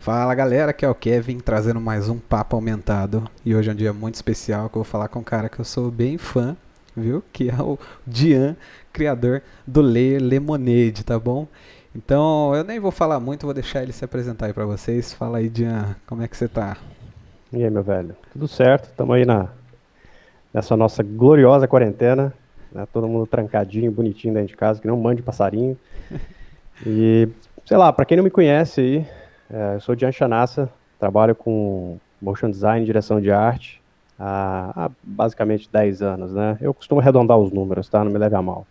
Fala galera, aqui é o Kevin trazendo mais um papo aumentado e hoje é um dia muito especial que eu vou falar com um cara que eu sou bem fã, viu? Que é o Dian, criador do Layer Lemonade, tá bom? Então eu nem vou falar muito, vou deixar ele se apresentar aí pra vocês. Fala aí, Dian, como é que você tá? E aí, meu velho? Tudo certo? Estamos aí nessa nossa gloriosa quarentena, né? Todo mundo trancadinho, bonitinho dentro de casa, que não mande passarinho. E, sei lá, para quem não me conhece aí, eu sou o Dian Chanassa, trabalho com motion design, direção de arte há basicamente 10 anos, né? Eu costumo arredondar os números, tá? Não me leve a mal.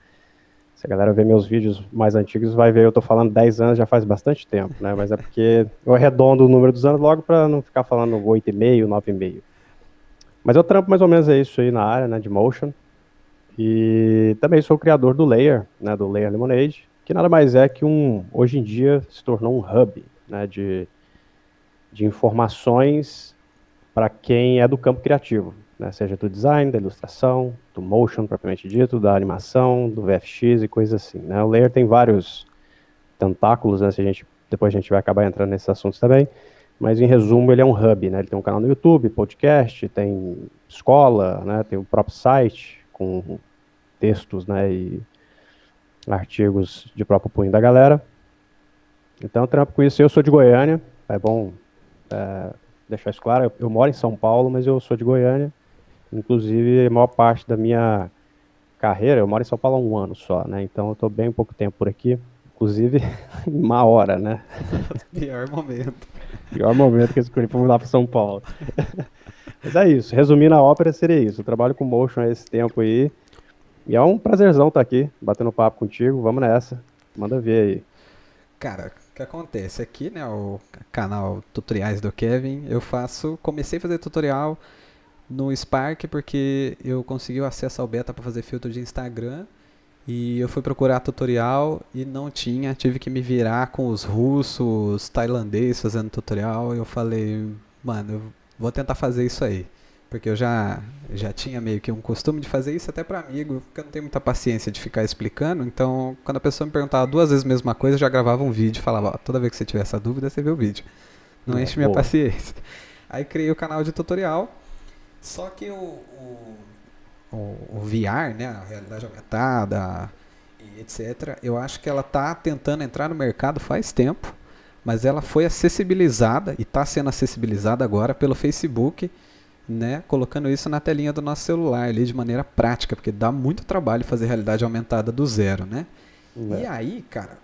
Se a galera ver meus vídeos mais antigos, vai ver eu tô falando 10 anos já faz bastante tempo, né? Mas é porque eu arredondo o número dos anos logo para não ficar falando 8,5, 9,5. Mas eu trampo mais ou menos é isso aí na área, né, de motion. E também sou o criador do Layer, né, do Layer Lemonade, que nada mais é que hoje em dia se tornou um hub, né, de informações para quem é do campo criativo, né, seja do design, da ilustração, do motion propriamente dito, da animação, do VFX e coisas assim, né. O Layer tem vários tentáculos, né, depois a gente vai acabar entrando nesses assuntos também, mas em resumo ele é um hub, né? Ele tem um canal no YouTube, podcast, tem escola, né? Tem o próprio site com textos, né? E artigos de próprio punho da galera. Então eu trampo com isso. Eu sou de Goiânia, é bom deixar isso claro. Eu moro em São Paulo, mas eu sou de Goiânia. Inclusive a maior parte da minha carreira, eu moro em São Paulo há um ano só, né? Então eu estou bem pouco tempo por aqui. Inclusive, uma hora, né? Pior momento. Pior momento que eu escolhi para mudar para São Paulo. Mas é isso. Resumindo a ópera, seria isso. Eu trabalho com motion há esse tempo aí. E é um prazerzão estar aqui, batendo papo contigo. Vamos nessa. Manda ver aí. Cara, o que acontece aqui, né, o canal Tutoriais do Kevin, comecei a fazer tutorial no Spark porque eu consegui o acesso ao beta para fazer filtro de Instagram. E eu fui procurar tutorial e não tinha, tive que me virar com os russos, tailandês fazendo tutorial. E eu falei, mano, eu vou tentar fazer isso aí. Porque eu já tinha meio que um costume de fazer isso até para amigo, porque eu não tenho muita paciência de ficar explicando. Então, quando a pessoa me perguntava duas vezes a mesma coisa, eu já gravava um vídeo e falava, ó, toda vez que você tiver essa dúvida, você vê o vídeo. Não É, enche minha boa. paciência. Aí criei o canal de tutorial, só que o VR, né, a realidade aumentada e etc., eu acho que ela está tentando entrar no mercado faz tempo, mas ela foi acessibilizada e está sendo acessibilizada agora pelo Facebook, né, colocando isso na telinha do nosso celular ali de maneira prática, porque dá muito trabalho fazer realidade aumentada do zero, né? E É. aí, cara,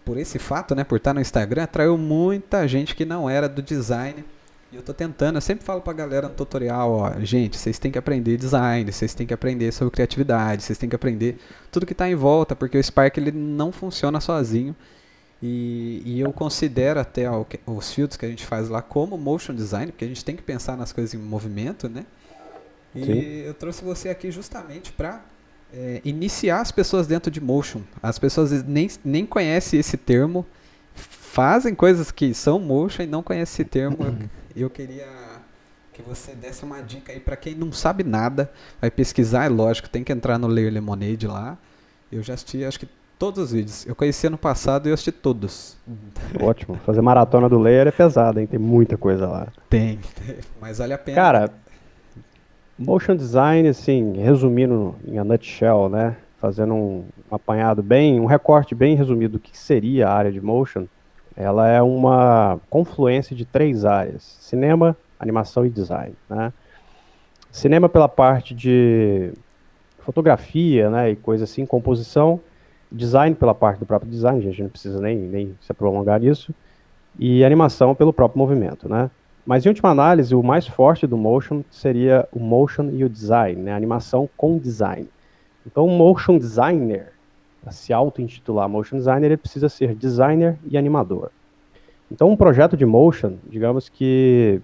por esse fato, né, por estar no Instagram, atraiu muita gente que não era do design. E eu tô tentando, eu sempre falo pra galera no tutorial, ó, gente, vocês têm que aprender design, vocês têm que aprender sobre criatividade, vocês têm que aprender tudo que está em volta, porque o Spark ele não funciona sozinho. E eu considero até os filtros que a gente faz lá como motion design, porque a gente tem que pensar nas coisas em movimento, né? Sim. E eu trouxe você aqui justamente para iniciar as pessoas dentro de motion. As pessoas nem conhecem esse termo, fazem coisas que são motion e não conhecem esse termo. Eu queria que você desse uma dica aí para quem não sabe nada, vai pesquisar, é lógico, tem que entrar no Layer Lemonade lá. Eu já assisti, acho que todos os vídeos. Eu conheci ano passado e eu assisti todos. Ótimo. Fazer maratona do Layer é pesado, hein? Tem muita coisa lá. Tem, mas vale a pena, né? Cara, motion design, assim, resumindo em a nutshell, né? Fazendo um apanhado bem, um recorte bem resumido do que seria a área de motion, ela é uma confluência de três áreas: cinema, animação e design, né? Cinema pela parte de fotografia, né, e coisa assim, composição, design pela parte do próprio design, a gente não precisa nem se prolongar nisso, e animação pelo próprio movimento, né. Mas em última análise, o mais forte do motion seria o motion e o design, né, a animação com design. Então, um motion designer, para se auto-intitular motion designer, ele precisa ser designer e animador. Então, um projeto de motion, digamos que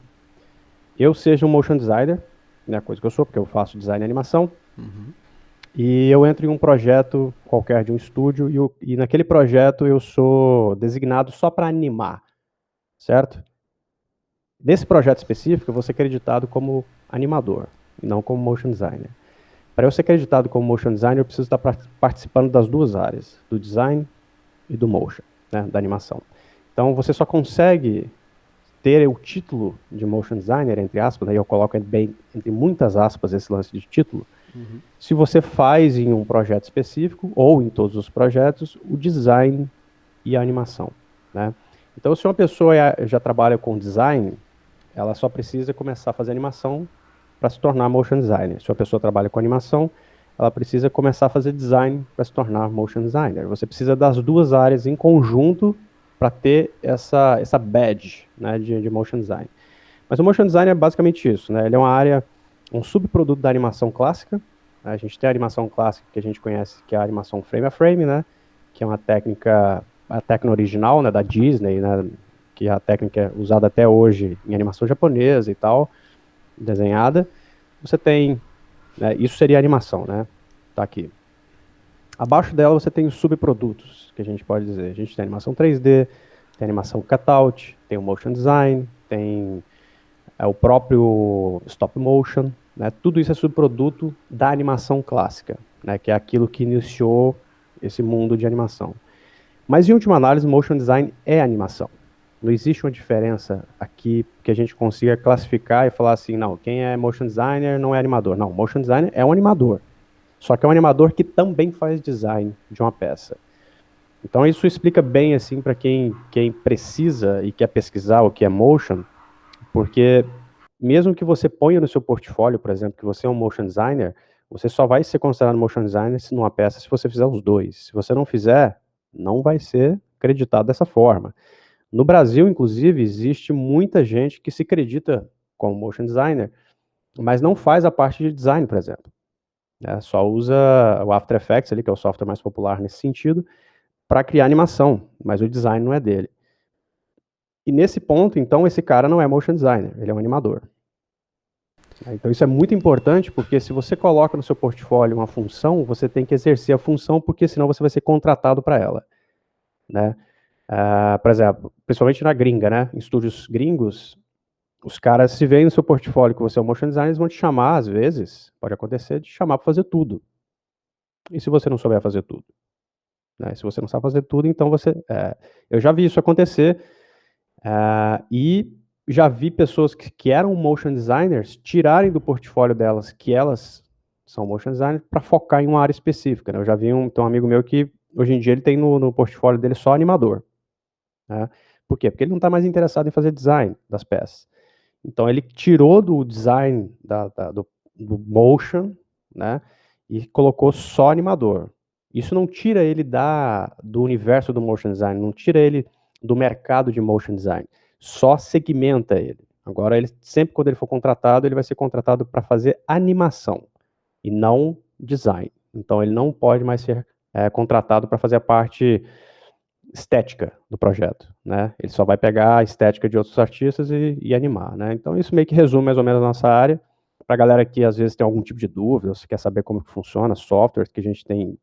eu seja um motion designer, né, coisa que eu sou, porque eu faço design e animação, Uhum. e eu entro em um projeto qualquer de um estúdio e naquele projeto eu sou designado só para animar, certo? Nesse projeto específico, eu vou ser acreditado como animador, e não como motion designer. Para eu ser acreditado como motion designer, eu preciso estar participando das duas áreas, do design e do motion, né, da animação. Então, você só consegue ter o título de motion designer, entre aspas, aí eu coloco bem entre muitas aspas esse lance de título, se você faz em um projeto específico, ou em todos os projetos, o design e a animação, né? Então, se uma pessoa já trabalha com design, ela só precisa começar a fazer animação para se tornar motion designer. Se uma pessoa trabalha com animação, ela precisa começar a fazer design para se tornar motion designer. Você precisa das duas áreas em conjunto para ter essa badge, né, de motion design. Mas o motion design é basicamente isso, né? Ele é uma área, um subproduto da animação clássica. A gente tem a animação clássica que a gente conhece, que é a animação frame a frame, né? Que é uma técnica, a técnica original, né, da Disney, né? Que é a técnica usada até hoje em animação japonesa e tal, desenhada. Você tem, né, isso seria animação, né? Tá aqui. Abaixo dela você tem os subprodutos, que a gente pode dizer. A gente tem animação 3D, tem animação cutout, tem o motion design, tem o próprio stop motion, né? Tudo isso é subproduto da animação clássica, né? Que é aquilo que iniciou esse mundo de animação. Mas, em última análise, motion design é animação. Não existe uma diferença aqui que a gente consiga classificar e falar assim, não, quem é motion designer não é animador. Não, motion designer é um animador. Só que é um animador que também faz design de uma peça. Então isso explica bem assim para quem precisa e quer pesquisar o que é motion, porque mesmo que você ponha no seu portfólio, por exemplo, que você é um motion designer, você só vai ser considerado motion designer numa peça se você fizer os dois. Se você não fizer, não vai ser acreditado dessa forma. No Brasil, inclusive, existe muita gente que se acredita como motion designer, mas não faz a parte de design, por exemplo. Só usa o After Effects, ali, que é o software mais popular nesse sentido, para criar animação, mas o design não é dele. E nesse ponto, então, esse cara não é motion designer, ele é um animador. Então isso é muito importante, porque se você coloca no seu portfólio uma função, você tem que exercer a função, porque senão você vai ser contratado para ela, né? Por exemplo, principalmente na gringa, né? Em estúdios gringos, os caras, se veem no seu portfólio que você é um motion designer, eles vão te chamar, às vezes, pode acontecer, de chamar para fazer tudo. E se você não souber fazer tudo? Né? Se você não sabe fazer tudo, então você... eu já vi isso acontecer, e já vi pessoas que eram motion designers tirarem do portfólio delas que elas são motion designers para focar em uma área específica, né? Eu já vi um amigo meu que, hoje em dia, ele tem no portfólio dele só animador. Né? Por quê? Porque ele não está mais interessado em fazer design das peças. Então ele tirou do design do motion, né, e colocou só animador. Isso não tira ele do universo do motion design, não tira ele do mercado de motion design, só segmenta ele. Agora, ele sempre quando ele for contratado, ele vai ser contratado para fazer animação e não design. Então ele não pode mais ser contratado para fazer a parte estética do projeto, né? Ele só vai pegar a estética de outros artistas e animar, né? Então isso meio que resume mais ou menos a nossa área. Para a galera que às vezes tem algum tipo de dúvida, se quer saber como que funciona, softwares, que a gente tem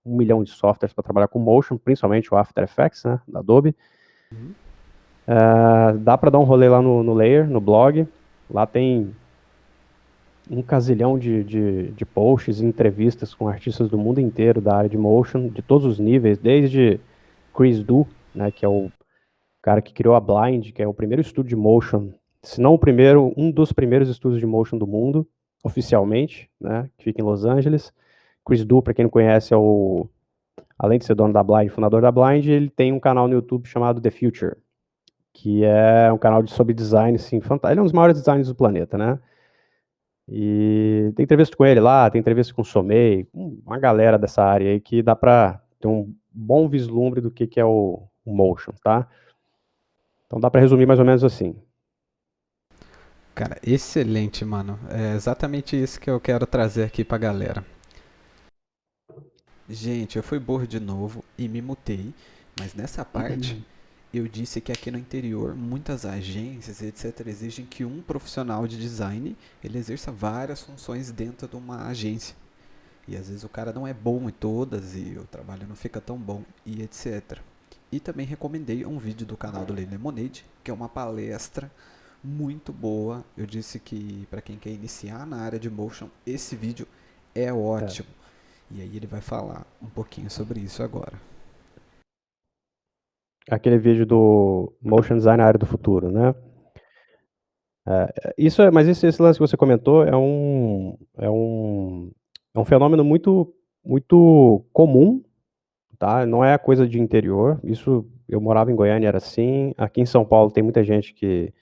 1 milhão de softwares para trabalhar com motion, principalmente o After Effects, né, da Adobe. Dá para dar um rolê lá no Layer, no blog. Lá tem um casilhão de posts e entrevistas com artistas do mundo inteiro da área de motion, de todos os níveis, desde Chris Du, né, que é o cara que criou a Blind, que é o primeiro estúdio de motion, se não o primeiro, um dos primeiros estúdios de motion do mundo, oficialmente, né, que fica em Los Angeles. Chris Du, para quem não conhece, além de ser dono da Blind, fundador da Blind, ele tem um canal no YouTube chamado The Future, que é um canal sobre design, assim, fantástico. Ele é um dos maiores designers do planeta, né? E tem entrevista com ele lá, tem entrevista com o Somei, uma galera dessa área aí que dá para ter um bom vislumbre do que é o motion, tá? Então dá para resumir mais ou menos assim. Cara, excelente, mano. É exatamente isso que eu quero trazer aqui pra galera. Gente, eu fui burro de novo e me mutei, mas nessa parte eu disse que aqui no interior muitas agências, etc, exigem que um profissional de design ele exerça várias funções dentro de uma agência. E às vezes o cara não é bom em todas e o trabalho não fica tão bom e etc. E também recomendei um vídeo do canal do Lei Lemonade, que é uma palestra muito boa. Eu disse que para quem quer iniciar na área de motion, esse vídeo é ótimo. E aí ele vai falar um pouquinho sobre isso agora. Aquele vídeo do Motion Design na área do futuro, né? Mas esse lance que você comentou é um fenômeno muito, muito comum, tá? Não é coisa de interior. Isso, eu morava em Goiânia, era assim. Aqui em São Paulo tem muita gente que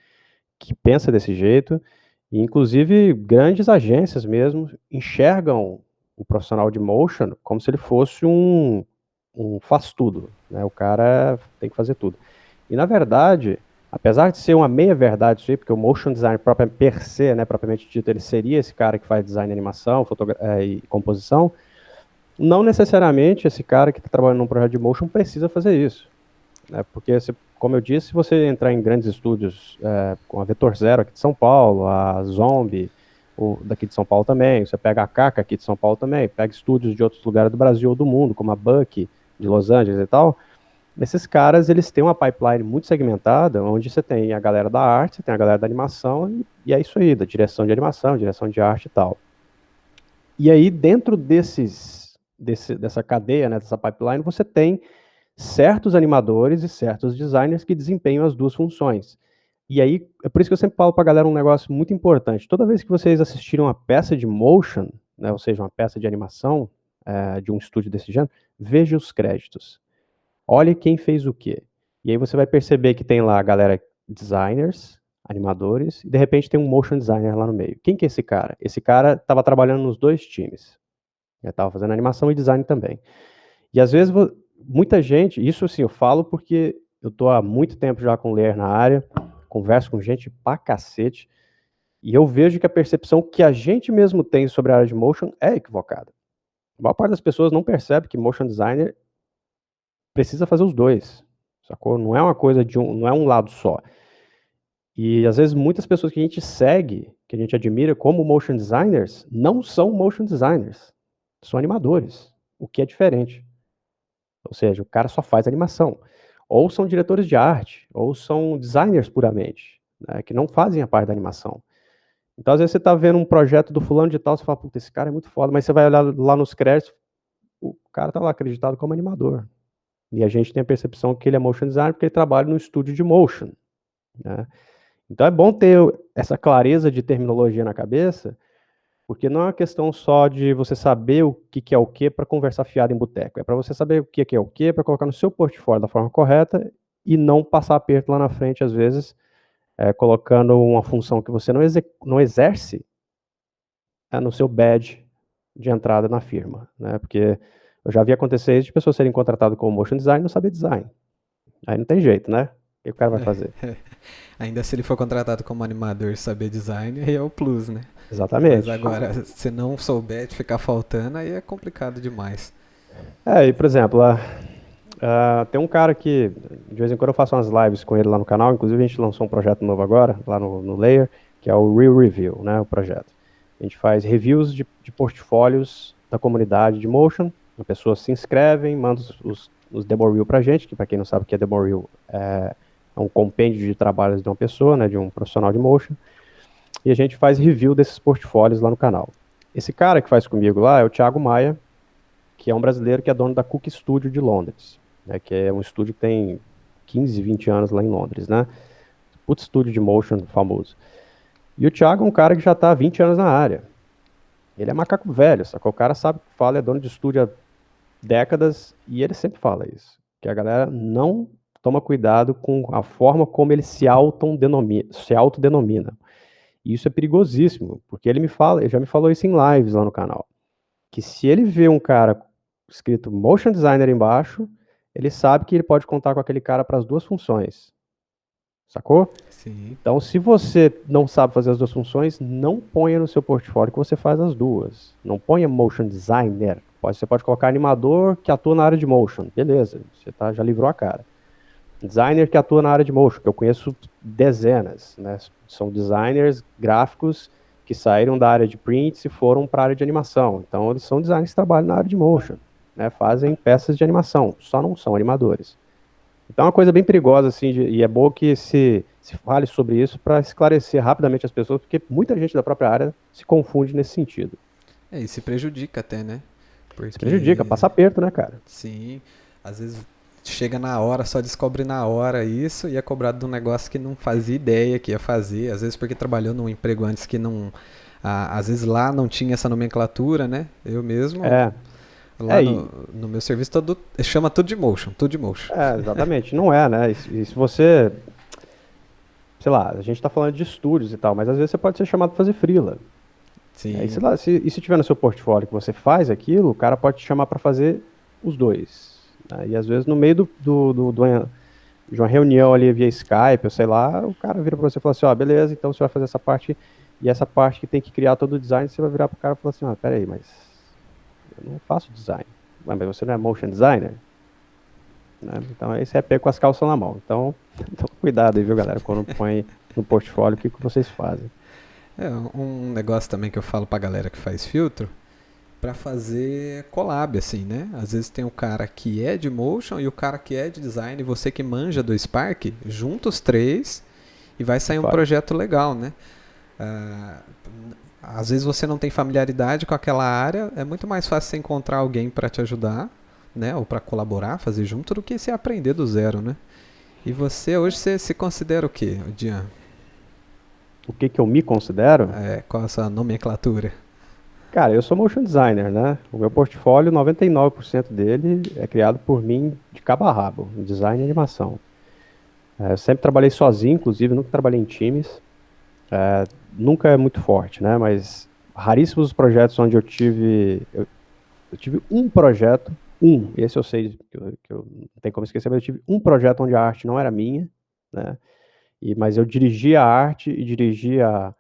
pensa desse jeito. E, inclusive, grandes agências mesmo enxergam o profissional de motion como se ele fosse um faz-tudo, né? O cara tem que fazer tudo. E, na verdade, apesar de ser uma meia-verdade isso aí, porque o motion design próprio, per se, né, propriamente dito, ele seria esse cara que faz design, animação, e composição, não necessariamente esse cara que está trabalhando num projeto de motion precisa fazer isso, né? Porque, como eu disse, se você entrar em grandes estúdios, com a Vetor Zero aqui de São Paulo, a Zombie, daqui de São Paulo também, você pega a Kaka aqui de São Paulo também, pega estúdios de outros lugares do Brasil ou do mundo, como a Buck de Los Angeles e tal, esses caras, eles têm uma pipeline muito segmentada, onde você tem a galera da arte, você tem a galera da animação, e é isso aí, da direção de animação, direção de arte e tal. E aí, dentro dessa cadeia, né, dessa pipeline, você tem certos animadores e certos designers que desempenham as duas funções. E aí, é por isso que eu sempre falo pra galera um negócio muito importante. Toda vez que vocês assistirem uma peça de motion, né, ou seja, uma peça de animação, de um estúdio desse gênero, veja os créditos. Olhe quem fez o quê. E aí você vai perceber que tem lá a galera designers, animadores, e de repente tem um motion designer lá no meio. Quem que é esse cara? Esse cara estava trabalhando nos dois times. Ele estava fazendo animação e design também. E às vezes muita gente, isso assim eu falo porque eu tô há muito tempo já com o Layer na área, converso com gente pra cacete, e eu vejo que a percepção que a gente mesmo tem sobre a área de motion é equivocada. A maior parte das pessoas não percebe que motion designer precisa fazer os dois, sacou? Não é uma coisa não é um lado só. E às vezes muitas pessoas que a gente segue, que a gente admira como motion designers, não são motion designers, são animadores, o que é diferente. Ou seja, o cara só faz animação. Ou são diretores de arte, ou são designers puramente, né, que não fazem a parte da animação. Então, às vezes, você está vendo um projeto do fulano de tal, você fala, puta, esse cara é muito foda, mas você vai olhar lá nos créditos, o cara está lá acreditado como animador. E a gente tem a percepção que ele é motion designer porque ele trabalha no estúdio de motion, né? Então é bom ter essa clareza de terminologia na cabeça, porque não é uma questão só de você saber o que é o que para conversar fiado em boteco. É para você saber o que é o que para colocar no seu portfólio da forma correta e não passar aperto lá na frente, às vezes, colocando uma função que você não exerce no seu badge de entrada na firma, né? Porque eu já vi acontecer isso de pessoas serem contratadas como motion design e não saber design. Aí não tem jeito, né? O que o cara vai fazer? Ainda se ele for contratado como animador e saber design, aí é o plus, né? Mas Exatamente. agora, se não souber de ficar faltando, aí é complicado demais. E por exemplo, tem um cara que, de vez em quando eu faço umas lives com ele lá no canal, inclusive a gente lançou um projeto novo agora, lá no Layer, que é o Real Review, né, o projeto. A gente faz reviews de portfólios da comunidade de motion, as pessoas se inscrevem, mandam os demo reel pra gente, que para quem não sabe o que é demo reel, é um compêndio de trabalhos de uma pessoa, né, de um profissional de motion, e a gente faz review desses portfólios lá no canal. Esse cara que faz comigo lá é o Thiago Maia, que é um brasileiro que é dono da Cook Studio de Londres, né, que é um estúdio que tem 15, 20 anos lá em Londres, né? Putz, estúdio de motion famoso. E o Thiago é um cara que já está há 20 anos na área. Ele é macaco velho, sacou? O cara sabe o que fala, é dono de estúdio há décadas, e ele sempre fala isso, que a galera não toma cuidado com a forma como ele se autodenomina. E isso é perigosíssimo, porque ele já me falou isso em lives lá no canal, que se ele vê um cara escrito motion designer embaixo, ele sabe que ele pode contar com aquele cara para as duas funções. Sacou? Sim. Então, se você não sabe fazer as duas funções, não ponha no seu portfólio que você faz as duas. Não ponha motion designer. Você pode colocar animador que atua na área de motion. Beleza, você já livrou a cara. Designer que atua na área de motion, que eu conheço dezenas, né? São designers gráficos que saíram da área de print e foram para a área de animação. Então, eles são designers que trabalham na área de motion, né? Fazem peças de animação, só não são animadores. Então é uma coisa bem perigosa, assim, e é bom que se fale sobre isso para esclarecer rapidamente as pessoas, porque muita gente da própria área se confunde nesse sentido. É, e se prejudica até, né? Se prejudica, passa aperto, né, cara? Sim, às vezes chega na hora, só descobre na hora isso e é cobrado de um negócio que não fazia ideia que ia fazer, às vezes porque trabalhou num emprego antes que não, às vezes lá não tinha essa nomenclatura, né? Eu mesmo, É, lá é, no meu serviço, todo, chama tudo de motion, tudo de motion. exatamente, não é, né? E se você, sei lá, a gente tá falando de estúdios e tal, mas às vezes você pode ser chamado para fazer freela. E sei Sim, lá, se tiver no seu portfólio que você faz aquilo, o cara pode te chamar para fazer os dois. Né? E às vezes no meio de uma reunião ali via Skype, ou sei lá, o cara vira para você e fala assim, ó, beleza, então você vai fazer essa parte, e essa parte que tem que criar todo o design, você vai virar pro cara e falar assim, ó, peraí, mas eu não faço design. Mas você não é motion designer? Né? Então aí você é pego com as calças na mão. Então, então cuidado aí, viu, galera, quando põe no portfólio o que vocês fazem. é um negócio também que eu falo pra galera que faz filtro, pra fazer collab, assim, né? Às vezes tem o cara que é de motion e o cara que é de design, e você que manja do Spark, junta os três e vai E sair um faz. projeto legal, né? Ah, às vezes você não tem familiaridade com aquela área, é muito mais fácil você encontrar alguém para te ajudar, né? Ou para colaborar, fazer junto, do que você aprender do zero, né? E você hoje você se considera o quê, Dian? O que eu me considero? Qual a sua nomenclatura? Cara, eu sou motion designer, né? O meu portfólio, 99% dele é criado por mim de cabo a rabo, em design e animação. Eu sempre trabalhei sozinho, inclusive, nunca trabalhei em times. Nunca é muito forte, né? Mas raríssimos os projetos onde eu tive um projeto, esse eu sei que eu não tem como esquecer, mas eu tive um projeto onde a arte não era minha, né? Mas eu dirigia a arte e dirigia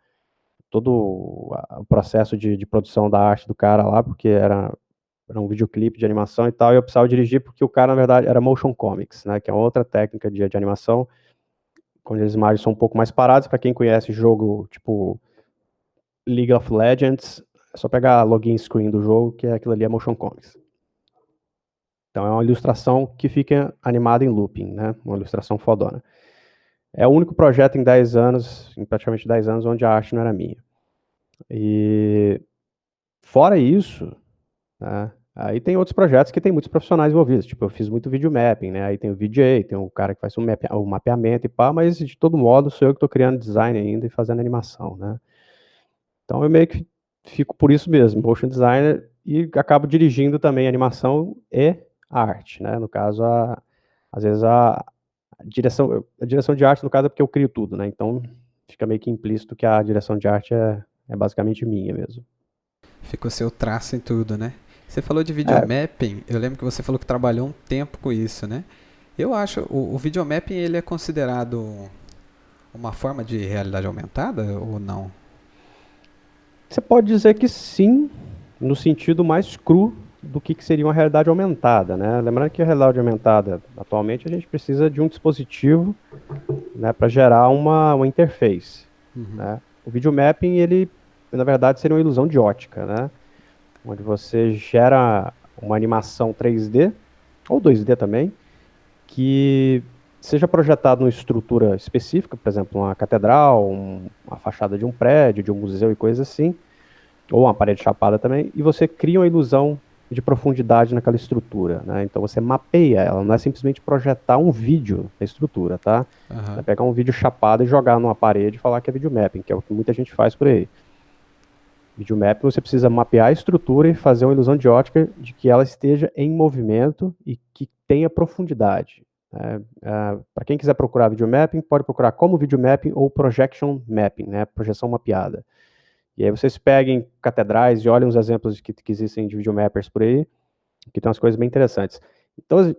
todo o processo de produção da arte do cara lá, porque era um videoclipe de animação e tal, e eu precisava dirigir porque o cara, na verdade, era motion comics, né, que é uma outra técnica de animação, onde as imagens são um pouco mais paradas. Para quem conhece jogo tipo League of Legends, é só pegar a login screen do jogo, que aquilo ali é motion comics. Então é uma ilustração que fica animada em looping, né, uma ilustração fodona. É o único projeto em 10 anos, em praticamente 10 anos, onde a arte não era minha. E fora isso, né, aí tem outros projetos que tem muitos profissionais envolvidos, tipo, eu fiz muito videomapping, né, aí tem o VJ, tem o cara que faz o mapeamento e pá, mas de todo modo sou eu que estou criando design ainda e fazendo animação, né. Então eu meio que fico por isso mesmo, motion designer, e acabo dirigindo também animação e arte, né, no caso, às vezes a direção de arte, no caso, é porque eu crio tudo, né, então fica meio que implícito que a direção de arte é basicamente minha mesmo. Fica o seu traço em tudo, né? Você falou de É, videomapping, eu lembro que você falou que trabalhou um tempo com isso, né? Eu acho, o videomapping ele é considerado uma forma de realidade aumentada ou não? você pode dizer que sim, no sentido mais cru do que seria uma realidade aumentada, né? Lembrando que a realidade aumentada, atualmente, a gente precisa de um dispositivo, né, para gerar uma interface, Uhum. né? O videomapping, ele, na verdade, seria uma ilusão de ótica, né? Onde você gera uma animação 3D, ou 2D também, que seja projetado numa estrutura específica, por exemplo, uma catedral, uma fachada de um prédio, de um museu e coisas assim, ou uma parede chapada também, e você cria uma ilusão de profundidade naquela estrutura, né? Então você mapeia ela, não é simplesmente projetar um vídeo na estrutura, tá? É Aham. pegar um vídeo chapado e jogar numa parede e falar que é videomapping, que é o que muita gente faz por aí. Videomapping, você precisa mapear a estrutura e fazer uma ilusão de ótica de que ela esteja em movimento e que tenha profundidade. Para quem quiser procurar videomapping, pode procurar como videomapping ou projection mapping, né? Projeção mapeada. E aí vocês peguem catedrais e olhem os exemplos que existem de videomappers por aí, que tem umas coisas bem interessantes. Então,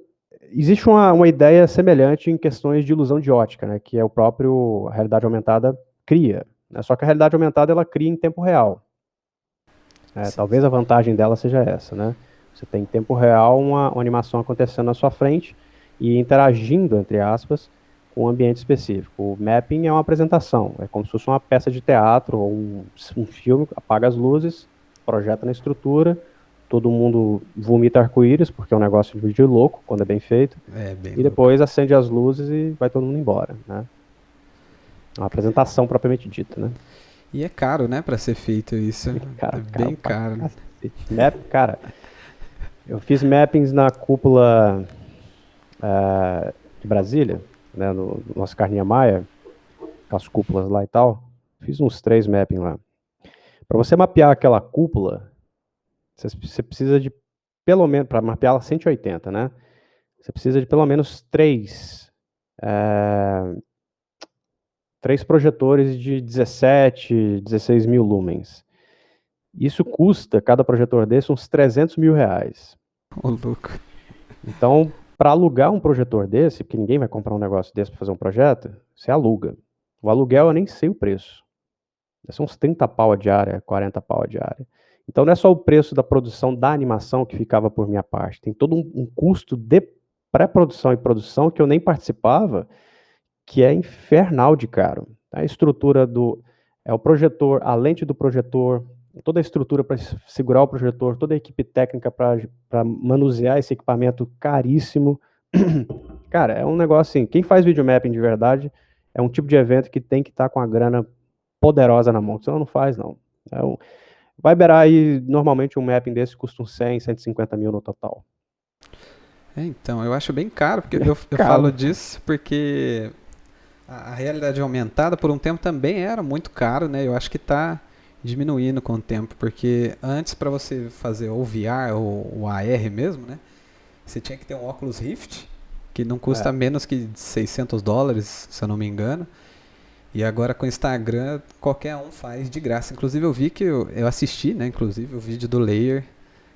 existe uma ideia semelhante em questões de ilusão de ótica, né, que é o próprio a realidade aumentada cria. Né, só que a realidade aumentada ela cria em tempo real. Sim, Talvez a vantagem dela seja essa, né? Você tem em tempo real uma animação acontecendo na sua frente e interagindo, entre aspas, com um ambiente específico. O mapping é uma apresentação, é como se fosse uma peça de teatro ou um filme, apaga as luzes, projeta na estrutura, todo mundo vomita arco-íris, porque é um negócio de vídeo louco, quando é bem feito, é bem e louco. depois acende as luzes e vai todo mundo embora, né? É uma apresentação propriamente dita, né? E é caro, né, pra ser feito isso. É Cara, caro bem pra caro. cacete. Cara, eu fiz mappings na cúpula de Brasília, né, no nosso Carninha Maia, com as cúpulas lá e tal. Fiz uns 3 mapping lá. Para você mapear aquela cúpula, você precisa de pelo menos, para mapear ela 180, né? Você precisa de pelo menos 3 projetores de 17, 16 mil lumens. Isso custa, cada projetor desse, uns 300 mil reais. Ô, louco. Então, para alugar um projetor desse, porque ninguém vai comprar um negócio desse para fazer um projeto, você aluga. O aluguel eu nem sei o preço. São uns 30 pau a diária, 40 pau a diária. Então não é só o preço da produção da animação que ficava por minha parte. Tem todo um custo de pré-produção e produção que eu nem participava, que é infernal de caro. A estrutura o projetor, a lente do projetor, toda a estrutura para segurar o projetor, toda a equipe técnica para manusear esse equipamento caríssimo. Cara, é um negócio assim, quem faz videomapping de verdade é um tipo de evento que tem que estar com a grana poderosa na mão, senão não faz, não. Vai beirar aí, normalmente um mapping desse custa uns 100, 150 mil no total. Então, eu acho bem caro, porque eu falo Caro. disso porque a realidade aumentada por um tempo também era muito caro, né? Eu acho que está diminuindo com o tempo, porque antes para você fazer o VR ou o AR mesmo, né? Você tinha que ter um óculos Rift, que não custa menos que $600, se eu não me engano. E agora com o Instagram, qualquer um faz de graça. Inclusive eu vi que eu assisti, né? Inclusive o vídeo do Layer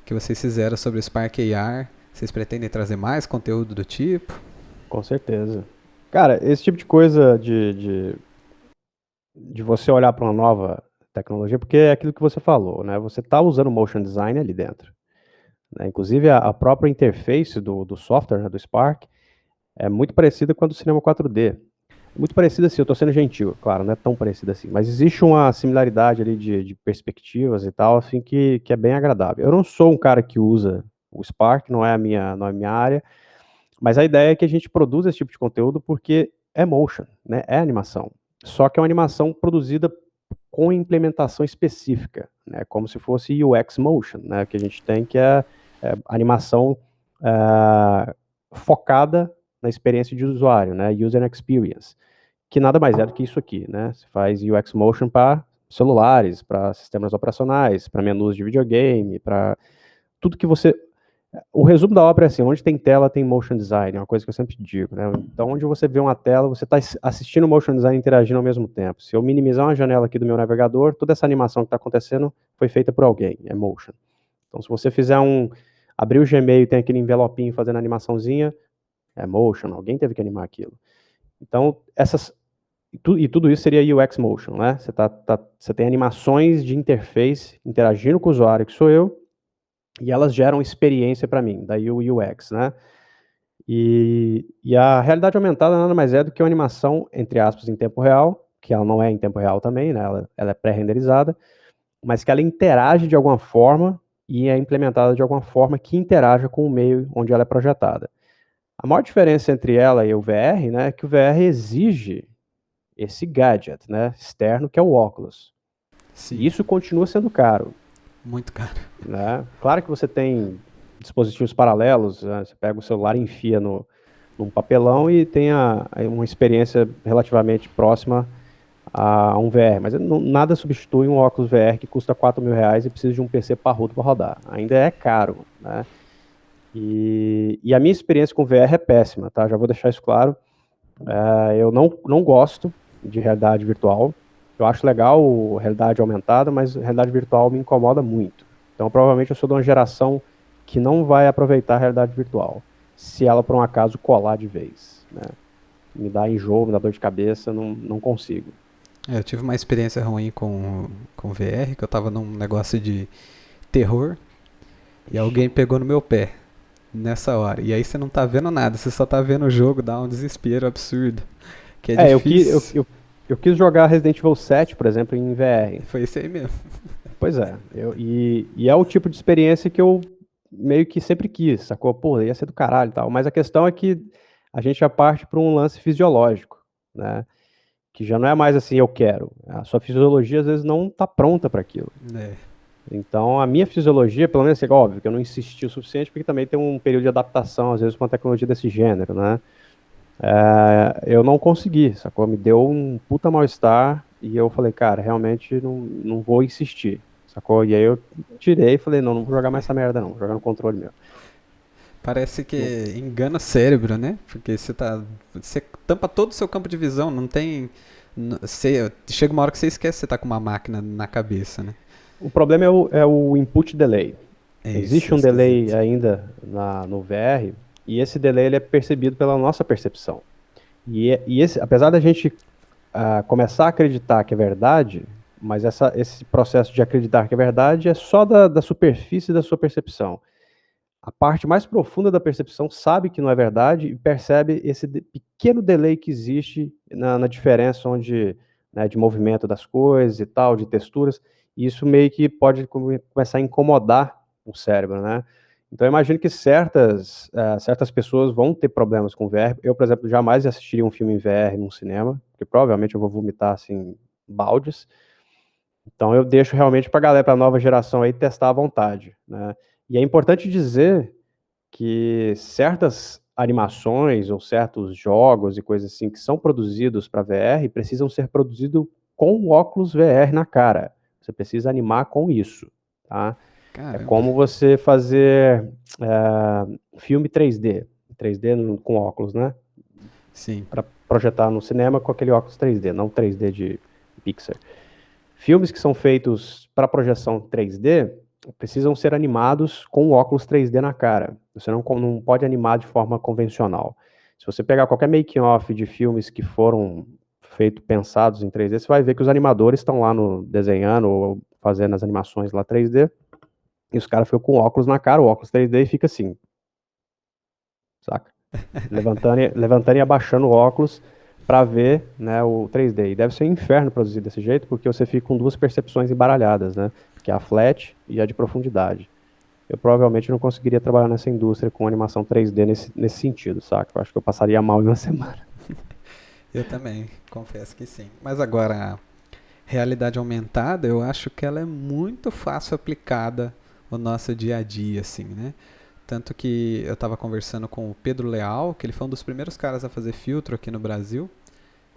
que vocês fizeram sobre o Spark AR. Vocês pretendem trazer mais conteúdo do tipo? Com certeza. Cara, esse tipo de coisa de você olhar para uma nova tecnologia, porque é aquilo que você falou, né? Você está usando motion design ali dentro, né? Inclusive a própria interface do software, né, do Spark, é muito parecida com a do cinema 4D. Muito parecida assim, eu estou sendo gentil, claro, não é tão parecida assim, mas existe uma similaridade ali de perspectivas e tal, assim, que é bem agradável. Eu não sou um cara que usa o Spark, não é a minha área, mas a ideia é que a gente produza esse tipo de conteúdo porque é motion, né? É animação. Só que é uma animação produzida com implementação específica, né? Como se fosse UX motion, né? Que a gente tem que é animação focada na experiência de usuário, né? User experience, que nada mais é do que isso aqui, né? Você faz UX motion para celulares, para sistemas operacionais, para menus de videogame, para tudo que você. O resumo da obra é assim: onde tem tela, tem motion design, é uma coisa que eu sempre digo, né? Então, onde você vê uma tela, você está assistindo o motion design e interagindo ao mesmo tempo. Se eu minimizar uma janela aqui do meu navegador, toda essa animação que está acontecendo foi feita por alguém, é motion. Então, se você fizer abrir o Gmail e tem aquele envelopinho fazendo animaçãozinha, é motion, alguém teve que animar aquilo. Então, e tudo isso seria UX motion, né? Você tem animações de interface interagindo com o usuário, que sou eu, e elas geram experiência para mim, daí o UX, né? E a realidade aumentada nada mais é do que uma animação, entre aspas, em tempo real, que ela não é em tempo real também, né? Ela é pré-renderizada, mas que ela interage de alguma forma e é implementada de alguma forma que interaja com o meio onde ela é projetada. A maior diferença entre ela e o VR, né, é que o VR exige esse gadget, né, externo, que é o óculos. Sim. E isso continua sendo caro. Muito caro. Né? Claro que você tem dispositivos paralelos, né? Você pega o celular e enfia num papelão e tem uma experiência relativamente próxima a um VR, mas nada substitui um óculos VR que custa 4 mil reais e precisa de um PC parrudo para rodar. Ainda é caro, né? E a minha experiência com VR é péssima, tá? Já vou deixar isso claro. Eu não gosto de realidade virtual. Eu acho legal realidade aumentada, mas realidade virtual me incomoda muito. Então, provavelmente eu sou de uma geração que não vai aproveitar a realidade virtual, se ela, por um acaso, colar de vez, né? Me dá enjoo, me dá dor de cabeça, não consigo. Eu tive uma experiência ruim com VR, que eu tava num negócio de terror e alguém pegou no meu pé nessa hora. E aí você não tá vendo nada, você só tá vendo o jogo, dá um desespero absurdo. Que é difícil. Eu quis jogar Resident Evil 7, por exemplo, em VR. Foi isso aí mesmo. Pois é, e é o tipo de experiência que eu meio que sempre quis, sacou? Pô, ia ser do caralho e tal. Mas a questão é que a gente já parte para um lance fisiológico, né? Que já não é mais assim, eu quero. A sua fisiologia às vezes não está pronta para aquilo. É. Então, a minha fisiologia, pelo menos, é óbvio que eu não insisti o suficiente, porque também tem um período de adaptação, às vezes, com uma tecnologia desse gênero, né? Eu não consegui, sacou? Me deu um puta mal-estar e eu falei, cara, realmente não vou insistir, sacou? E aí eu tirei e falei, não vou jogar mais essa merda não, vou jogar no controle meu. Parece que engana o cérebro, né? Porque você tampa todo o seu campo de visão, não tem, chega uma hora que você esquece que você tá com uma máquina na cabeça, né? O problema é o input delay. É isso, Existe é um delay esquisito. ainda no VR e esse delay ele é percebido pela nossa percepção. Apesar da gente começar a acreditar que é verdade, mas esse processo de acreditar que é verdade é só da superfície da sua percepção. A parte mais profunda da percepção sabe que não é verdade e percebe esse pequeno delay que existe na diferença né, de movimento das coisas e tal, de texturas, e isso meio que pode começar a incomodar o cérebro, né? Então eu imagino que certas pessoas vão ter problemas com VR. Eu, por exemplo, jamais assistiria um filme em VR num cinema, porque provavelmente eu vou vomitar assim baldes. Então eu deixo realmente para a galera, para a nova geração aí testar à vontade, né? E é importante dizer que certas animações ou certos jogos e coisas assim que são produzidos para VR precisam ser produzidos com óculos VR na cara. Você precisa animar com isso, tá? É Caramba. como você fazer filme 3D, 3D com óculos, né? Sim. Para projetar no cinema com aquele óculos 3D, não 3D de Pixar. Filmes que são feitos para projeção 3D precisam ser animados com óculos 3D na cara. Você não pode animar de forma convencional. Se você pegar qualquer making-off de filmes que foram pensados em 3D, você vai ver que os animadores estão lá desenhando ou fazendo as animações lá 3D, e os caras ficam com óculos na cara, o óculos 3D, e fica assim, saca? Levantando e abaixando o óculos para ver, né, o 3D. E deve ser um inferno produzir desse jeito, porque você fica com duas percepções embaralhadas, né? Que é a flat e a de profundidade. Eu provavelmente não conseguiria trabalhar nessa indústria com animação 3D nesse sentido, saca? Eu acho que eu passaria mal em uma semana. Eu também, confesso que sim. Mas agora, a realidade aumentada, eu acho que ela é muito fácil aplicada no nosso dia a dia, assim, né? Tanto que eu estava conversando com o Pedro Leal, que ele foi um dos primeiros caras a fazer filtro aqui no Brasil,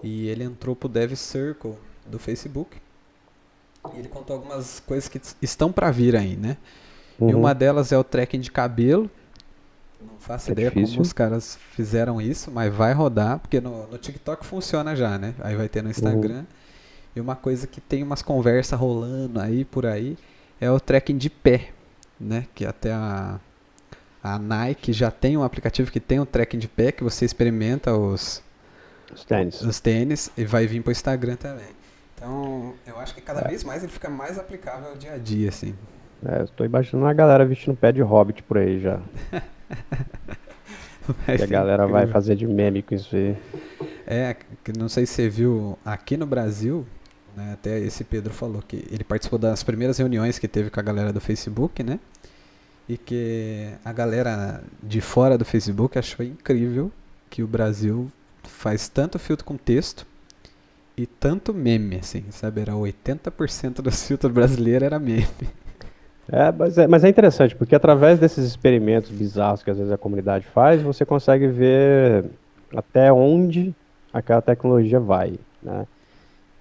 e ele entrou pro Dev Circle do Facebook. E ele contou algumas coisas que estão para vir aí, né? E uma Uhum. delas é o tracking de cabelo. Não faço Que é ideia como difícil. os caras fizeram isso, mas vai rodar, porque no TikTok funciona já, né? Aí vai ter no Uhum. Instagram. E uma coisa que tem umas conversas rolando aí por aí é o tracking de pé, né? Que até a Nike já tem um aplicativo que tem um tracking de pé que você experimenta Os tênis. os tênis e vai vir pro Instagram também. Então, eu acho que cada vez mais ele fica mais aplicável ao dia a dia, assim. Eu tô imaginando uma galera vestindo pé de hobbit por aí já. Vai Que a ser galera vai incrível. fazer de meme com isso aí. Não sei se você viu aqui no Brasil, né, até esse Pedro falou que ele participou das primeiras reuniões que teve com a galera do Facebook, né? E que a galera de fora do Facebook achou incrível que o Brasil faz tanto filtro com texto e tanto meme, assim, sabe? Era 80% dos filtros brasileiros era meme. Mas é interessante, porque através desses experimentos bizarros que às vezes a comunidade faz, você consegue ver até onde aquela tecnologia vai, né?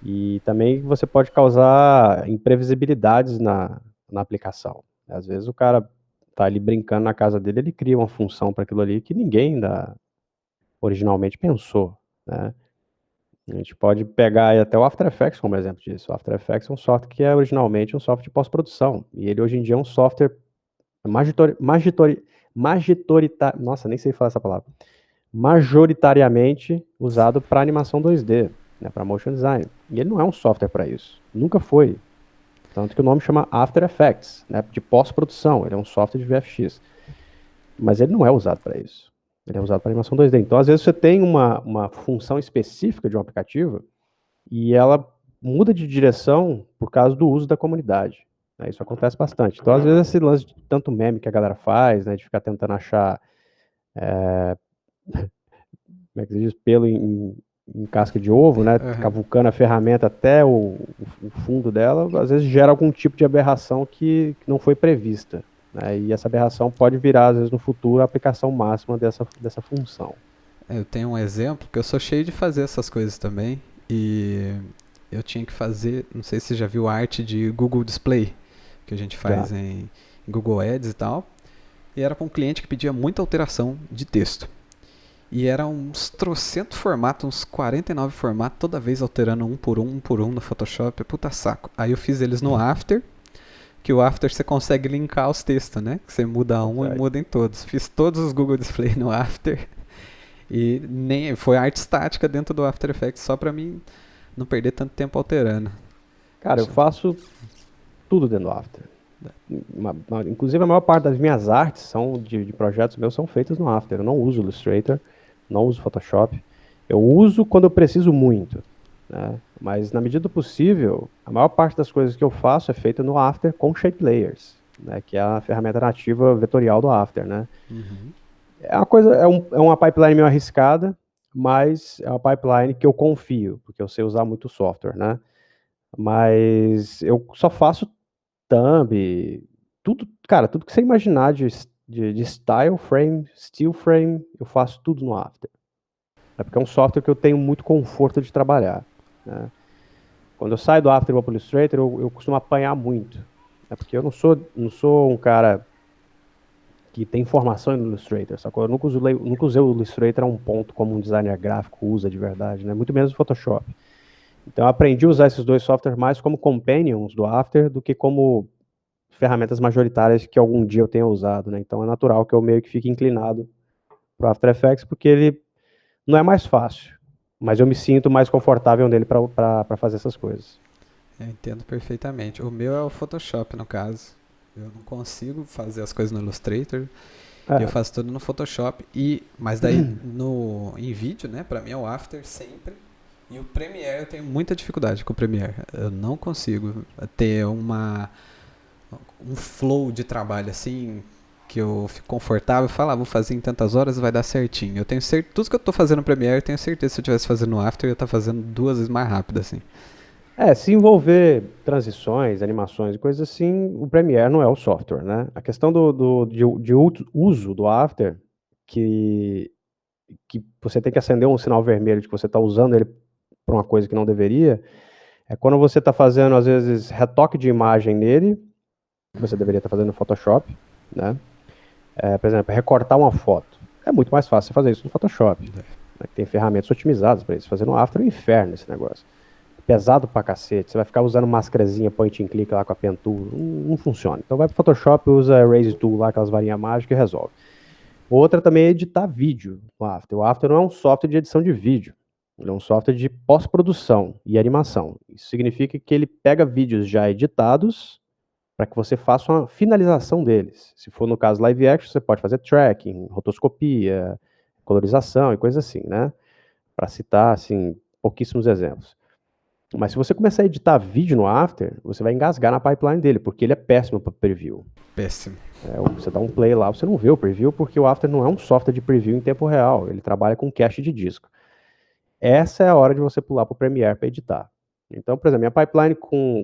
E também você pode causar imprevisibilidades na aplicação. Às vezes o cara tá ali brincando na casa dele, ele cria uma função para aquilo ali que ninguém originalmente pensou, né? A gente pode pegar aí até o After Effects como exemplo disso. O After Effects é um software que é originalmente um software de pós-produção. E ele hoje em dia é um software magitori, magitori, nossa, nem sei falar essa palavra. Majoritariamente usado para animação 2D, né, para motion design. E ele não é um software para isso. Nunca foi. Tanto que o nome chama After Effects, né, de pós-produção. Ele é um software de VFX. Mas ele não é usado para isso. Ele é usado para animação 2D. Então, às vezes, você tem uma função específica de um aplicativo e ela muda de direção por causa do uso da comunidade, né? Isso acontece bastante. Então, às vezes, esse lance de tanto meme que a galera faz, né, de ficar tentando achar, como é que se diz, pelo em casca de ovo, né? Aham. Cavucando a ferramenta até o fundo dela, às vezes gera algum tipo de aberração que não foi prevista, né? E essa aberração pode virar, às vezes, no futuro, a aplicação máxima dessa função. Eu tenho um exemplo que eu sou cheio de fazer essas coisas também. E eu tinha que fazer, não sei se você já viu a arte de Google Display, que a gente Já. faz em Google Ads e tal. E era para um cliente que pedia muita alteração de texto. E era uns trocentos formatos, uns 49 formatos, toda vez alterando um por um no Photoshop. Puta saco. Aí eu fiz eles no After, que o After você consegue linkar os textos, né? Que você muda um e Consegue. muda em todos. Fiz todos os Google Display no After. E nem foi arte estática dentro do After Effects, só pra mim não perder tanto tempo alterando. Cara, eu Isso. faço tudo dentro do After. Inclusive, a maior parte das minhas artes de projetos meus são feitas no After. Eu não uso Illustrator, não uso Photoshop. Eu uso quando eu preciso muito, né? Mas, na medida do possível, a maior parte das coisas que eu faço é feita no After com Shape Layers, né? Que é a ferramenta nativa vetorial do After, né? Uhum. É uma pipeline meio arriscada, mas é uma pipeline que eu confio, porque eu sei usar muito software, né? Mas eu só faço thumb, tudo, cara, tudo que você imaginar de style frame, still frame, eu faço tudo no After. É porque é um software que eu tenho muito conforto de trabalhar, né? Quando eu saio do After e vou para o Illustrator, eu costumo apanhar muito. É porque eu não sou um cara que tem formação no Illustrator, sacou? Eu nunca usei o Illustrator a um ponto como um designer gráfico usa de verdade, né? Muito menos o Photoshop. Então eu aprendi a usar esses dois softwares mais como companions do After do que como ferramentas majoritárias que algum dia eu tenha usado, né? Então é natural que eu meio que fique inclinado para o After Effects, porque ele não é mais fácil, mas eu me sinto mais confortável nele para fazer essas coisas. Eu entendo perfeitamente. O meu é o Photoshop, no caso. Eu não consigo fazer as coisas no Illustrator. E eu É, faço tudo no Photoshop. Mas daí em vídeo, né? Pra mim é o After sempre. E o Premiere eu tenho muita dificuldade com o Premiere. Eu não consigo ter um flow de trabalho assim que eu fico confortável e falo, vou fazer em tantas horas e vai dar certinho. Eu tenho certeza, tudo que eu tô fazendo no Premiere, eu tenho certeza que se eu estivesse fazendo no After, eu ia estar fazendo duas vezes mais rápido assim. se envolver transições, animações e coisas assim, o Premiere não é o software, né? A questão de uso do After, que, que você tem que acender um sinal vermelho de que você está usando ele para uma coisa que não deveria, é quando você está fazendo, às vezes, retoque de imagem nele, que você deveria estar fazendo no Photoshop, né? Por exemplo, recortar uma foto. É muito mais fácil você fazer isso no Photoshop, né? Que tem ferramentas otimizadas para isso. Fazer no After é um inferno esse negócio. Pesado pra cacete. Você vai ficar usando máscarazinha point and click lá com a pen tool. Não funciona. Então vai pro Photoshop, usa Erase Tool lá, aquelas varinhas mágicas e resolve. Outra também é editar vídeo no After. O After não é um software de edição de vídeo. Ele é um software de pós-produção e animação. Isso significa que ele pega vídeos já editados para que você faça uma finalização deles. Se for no caso live action, você pode fazer tracking, rotoscopia, colorização e coisa assim, né? Para citar, assim, pouquíssimos exemplos. Mas se você começar a editar vídeo no After, você vai engasgar na pipeline dele, porque ele é péssimo para preview. Péssimo. Você dá um play lá, você não vê o preview, porque o After não é um software de preview em tempo real, ele trabalha com cache de disco. Essa é a hora de você pular para o Premiere para editar. Então, por exemplo, minha pipeline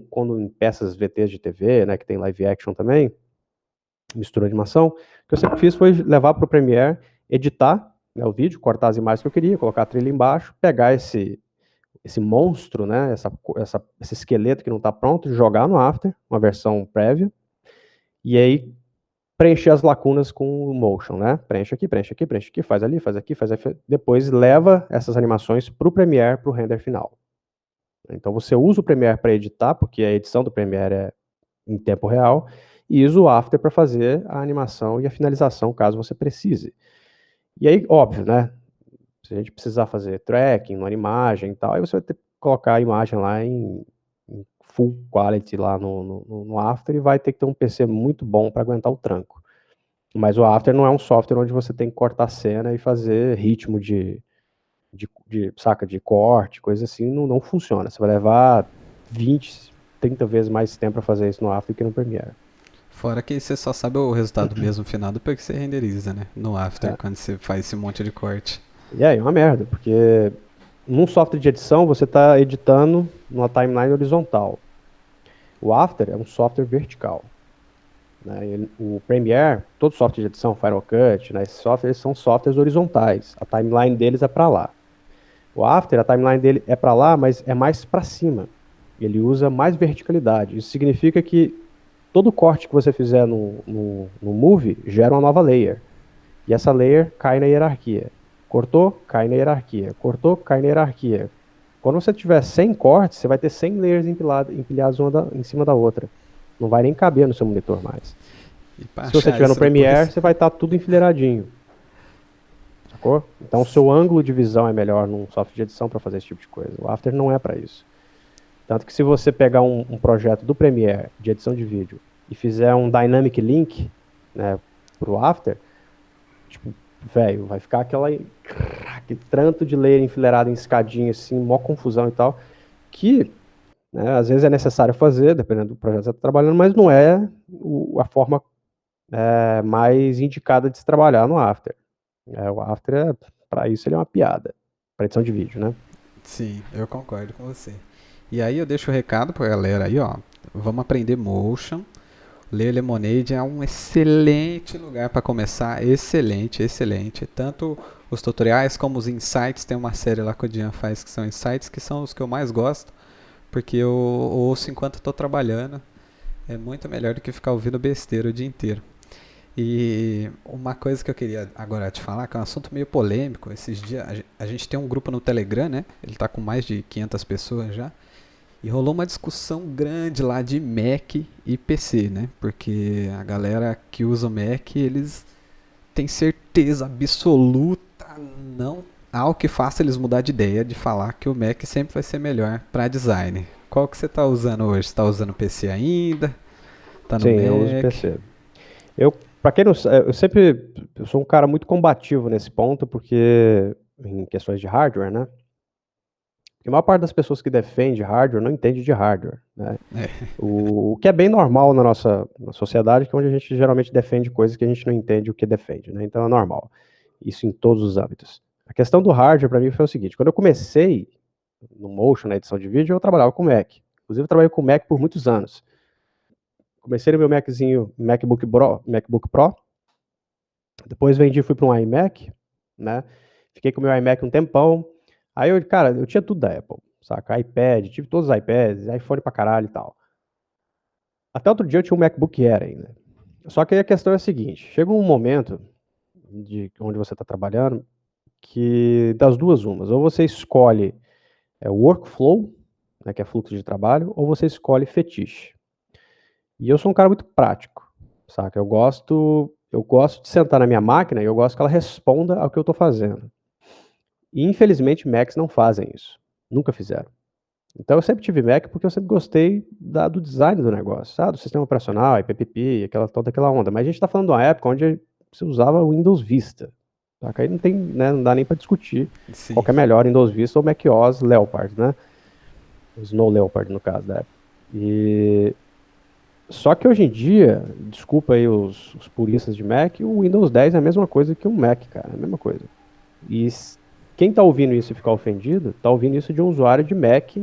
quando em peças VTs de TV, né, que tem live action também, mistura animação, o que eu sempre fiz foi levar para o Premiere, editar, né, o vídeo, cortar as imagens que eu queria, colocar a trilha embaixo, pegar esse monstro, né, esse esqueleto que não está pronto, jogar no After, uma versão prévia, e aí preencher as lacunas com o Motion, né? Preenche aqui, preenche aqui, preenche aqui, faz ali, faz aqui, faz aqui. Depois leva essas animações para o Premiere, para o render final. Então você usa o Premiere para editar, porque a edição do Premiere é em tempo real, e usa o After para fazer a animação e a finalização, caso você precise. E aí, óbvio, né? Se a gente precisar fazer tracking numa imagem e tal, aí você vai ter que colocar a imagem lá em full quality lá no After e vai ter que ter um PC muito bom para aguentar o tranco. Mas o After não é um software onde você tem que cortar cena e fazer ritmo saca, de corte, coisa assim, não funciona. Você vai levar 20, 30 vezes mais tempo para fazer isso no After que no Premiere. Fora que você só sabe o resultado mesmo final depois que você renderiza, né? No After, É. quando você faz esse monte de corte. E aí, é uma merda, porque num software de edição, você está editando numa timeline horizontal. O After é um software vertical. Né? O Premiere, todo software de edição, Final Cut, né, esses softwares são softwares horizontais. A timeline deles é para lá. O After, a timeline dele é para lá, mas é mais para cima. Ele usa mais verticalidade. Isso significa que todo corte que você fizer no Movie gera uma nova layer. E essa layer cai na hierarquia. Cortou, cai na hierarquia. Cortou, cai na hierarquia. Quando você tiver 100 cortes, você vai ter 100 layers empilhadas uma em cima da outra. Não vai nem caber no seu monitor mais. Se você tiver no Premiere, você vai estar tudo enfileiradinho. Sacou? Então o seu ângulo de visão é melhor num software de edição para fazer esse tipo de coisa. O After não é para isso. Tanto que se você pegar um projeto do Premiere de edição de vídeo e fizer um Dynamic Link, né, pro After, tipo, velho, vai ficar aquele tanto de layer enfileirado em escadinha, assim, mó confusão e tal, que, né, às vezes é necessário fazer, dependendo do projeto que você está trabalhando, mas não é a forma mais indicada de se trabalhar no After. O After, para isso, ele é uma piada, para edição de vídeo, né? Sim, eu concordo com você. E aí eu deixo o recado pra galera aí, ó. Vamos aprender Motion. Ler Lemonade é um excelente lugar para começar, excelente, excelente. Tanto os tutoriais como os insights, tem uma série lá que o Dian faz que são insights, que são os que eu mais gosto, porque eu ouço enquanto estou trabalhando. É muito melhor do que ficar ouvindo besteira o dia inteiro. E uma coisa que eu queria agora te falar, que é um assunto meio polêmico, esses dias a gente tem um grupo no Telegram, né? Ele está com mais de 500 pessoas já. E rolou uma discussão grande lá de Mac e PC, né? Porque a galera que usa o Mac, eles têm certeza absoluta, não há o que faça eles mudar de ideia de falar que o Mac sempre vai ser melhor para design. Qual que você está usando hoje? Você está usando PC ainda? Tá no Sim, eu uso Mac? PC. Para quem não sabe, eu sou um cara muito combativo nesse ponto, porque em questões de hardware, né? Porque a maior parte das pessoas que defende hardware não entende de hardware, né? O que é bem normal na sociedade, que é onde a gente geralmente defende coisas que a gente não entende o que defende, né? Então é normal. Isso em todos os âmbitos. A questão do hardware para mim foi o seguinte: quando eu comecei no Motion, na edição de vídeo, eu trabalhava com Mac. Inclusive, eu trabalhei com Mac por muitos anos. Comecei no meu Maczinho, MacBook Pro. Depois vendi, fui para um iMac, né? Fiquei com o meu iMac um tempão. Aí eu tinha tudo da Apple, saca? iPad, tive todos os iPads, iPhone pra caralho e tal. Até outro dia eu tinha um MacBook Air ainda. Só que aí a questão é a seguinte: chega um momento de onde você está trabalhando que das duas umas, ou você escolhe o workflow, né, que é fluxo de trabalho, ou você escolhe fetiche. E eu sou um cara muito prático, saca? Eu gosto de sentar na minha máquina e eu gosto que ela responda ao que eu estou fazendo. E infelizmente Macs não fazem isso. Nunca fizeram. Então eu sempre tive Mac porque eu sempre gostei do design do negócio, do sistema operacional, IPPP, toda aquela onda. Mas a gente está falando de uma época onde você usava o Windows Vista. Saca? Aí não tem, né, não dá nem para discutir qual que é melhor, Windows Vista ou Mac OS Leopard, né? Snow Leopard, no caso da época. Só que hoje em dia, desculpa aí os puristas de Mac, o Windows 10 é a mesma coisa que um Mac, cara, é a mesma coisa. E quem tá ouvindo isso e ficar ofendido, tá ouvindo isso de um usuário de Mac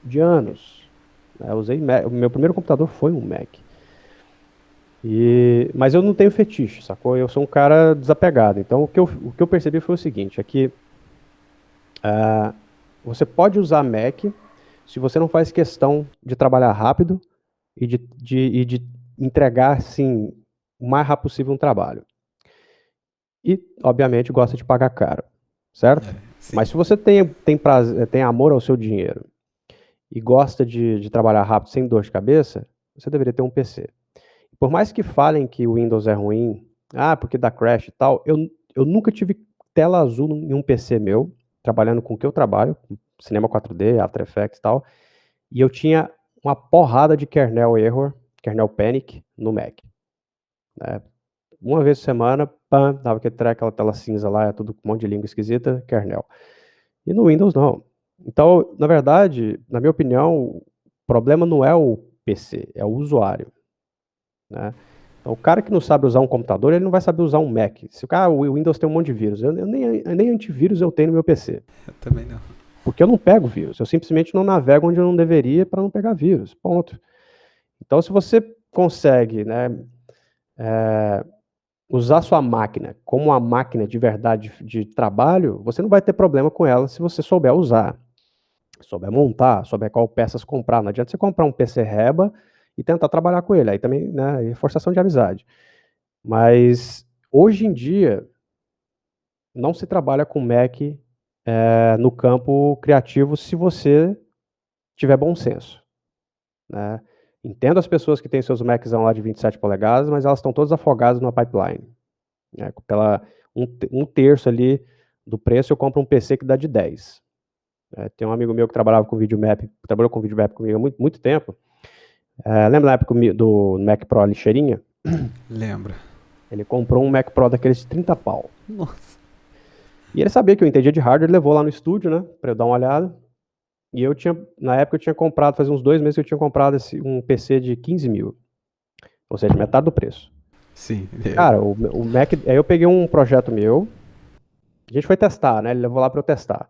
de anos. Eu usei Mac, o meu primeiro computador foi um Mac. Mas eu não tenho fetiche, sacou? Eu sou um cara desapegado. Então o que eu percebi foi o seguinte, é que você pode usar Mac se você não faz questão de trabalhar rápido e de entregar, assim, o mais rápido possível um trabalho. E, obviamente, gosta de pagar caro, certo? Mas se você tem amor ao seu dinheiro e gosta de trabalhar rápido sem dor de cabeça, você deveria ter um PC. Por mais que falem que o Windows é ruim, porque dá crash e tal, eu nunca tive tela azul em um PC meu, trabalhando com o que eu trabalho, Cinema 4D, After Effects e tal, e eu tinha uma porrada de kernel error, kernel panic no Mac. Uma vez por semana, dava aquela tela cinza lá, tudo com um monte de língua esquisita, kernel. E no Windows não. Então, na verdade, na minha opinião, o problema não é o PC, é o usuário, né? Então, O cara que não sabe usar um computador, ele não vai saber usar um Mac. Se o cara, o Windows tem um monte de vírus, nem antivírus eu tenho no meu PC. Eu também não. Porque eu não pego vírus, eu simplesmente não navego onde eu não deveria para não pegar vírus, ponto. Então, se você consegue, né, usar sua máquina como uma máquina de verdade de trabalho, você não vai ter problema com ela se você souber usar, souber montar, souber qual peças comprar. Não adianta você comprar um PC reba e tentar trabalhar com ele, aí também, né, é forçação de amizade. Mas, hoje em dia, não se trabalha com Mac no campo criativo se você tiver bom senso, né? Entendo as pessoas que têm seus Macs lá de 27 polegadas, mas elas estão todas afogadas numa pipeline, né? Pela um terço ali do preço eu compro um PC que dá de 10. Tem um amigo meu que trabalhava com videomap, trabalhou com videomap comigo há muito, muito tempo. Lembra na época do Mac Pro lixeirinha? Lembra. Ele comprou um Mac Pro daqueles de 30 pau. Nossa. E ele sabia que eu entendia de hardware, levou lá no estúdio, né, pra eu dar uma olhada. E na época eu tinha comprado, fazia uns 2 meses que eu tinha comprado um PC de 15 mil. Ou seja, metade do preço. Sim. Cara, o Mac, aí eu peguei um projeto meu, a gente foi testar, né, ele levou lá pra eu testar.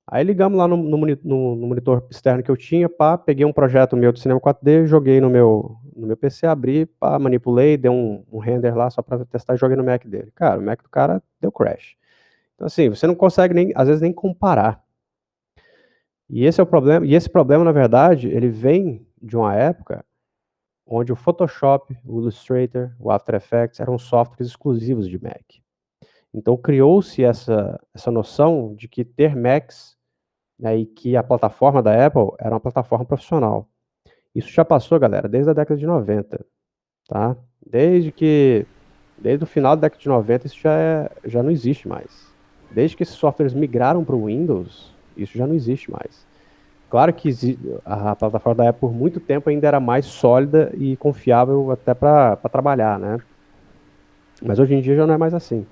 Aí ligamos lá no monitor externo que eu tinha, peguei um projeto meu do Cinema 4D, joguei no meu PC, abri, manipulei, dei um render lá só pra testar e joguei no Mac dele. Cara, o Mac do cara deu crash. Então assim, você não consegue às vezes nem comparar. E esse é o problema, e esse problema, na verdade, ele vem de uma época onde o Photoshop, o Illustrator, o After Effects eram softwares exclusivos de Mac. Então criou-se essa noção de que ter Macs, né, e que a plataforma da Apple era uma plataforma profissional. Isso já passou, galera, desde a década de 90, tá? Desde o final da década de 90 isso já não existe mais. Desde que esses softwares migraram para o Windows, isso já não existe mais. Claro que a plataforma da Apple por muito tempo ainda era mais sólida e confiável até para trabalhar, né? Mas hoje em dia já não é mais assim.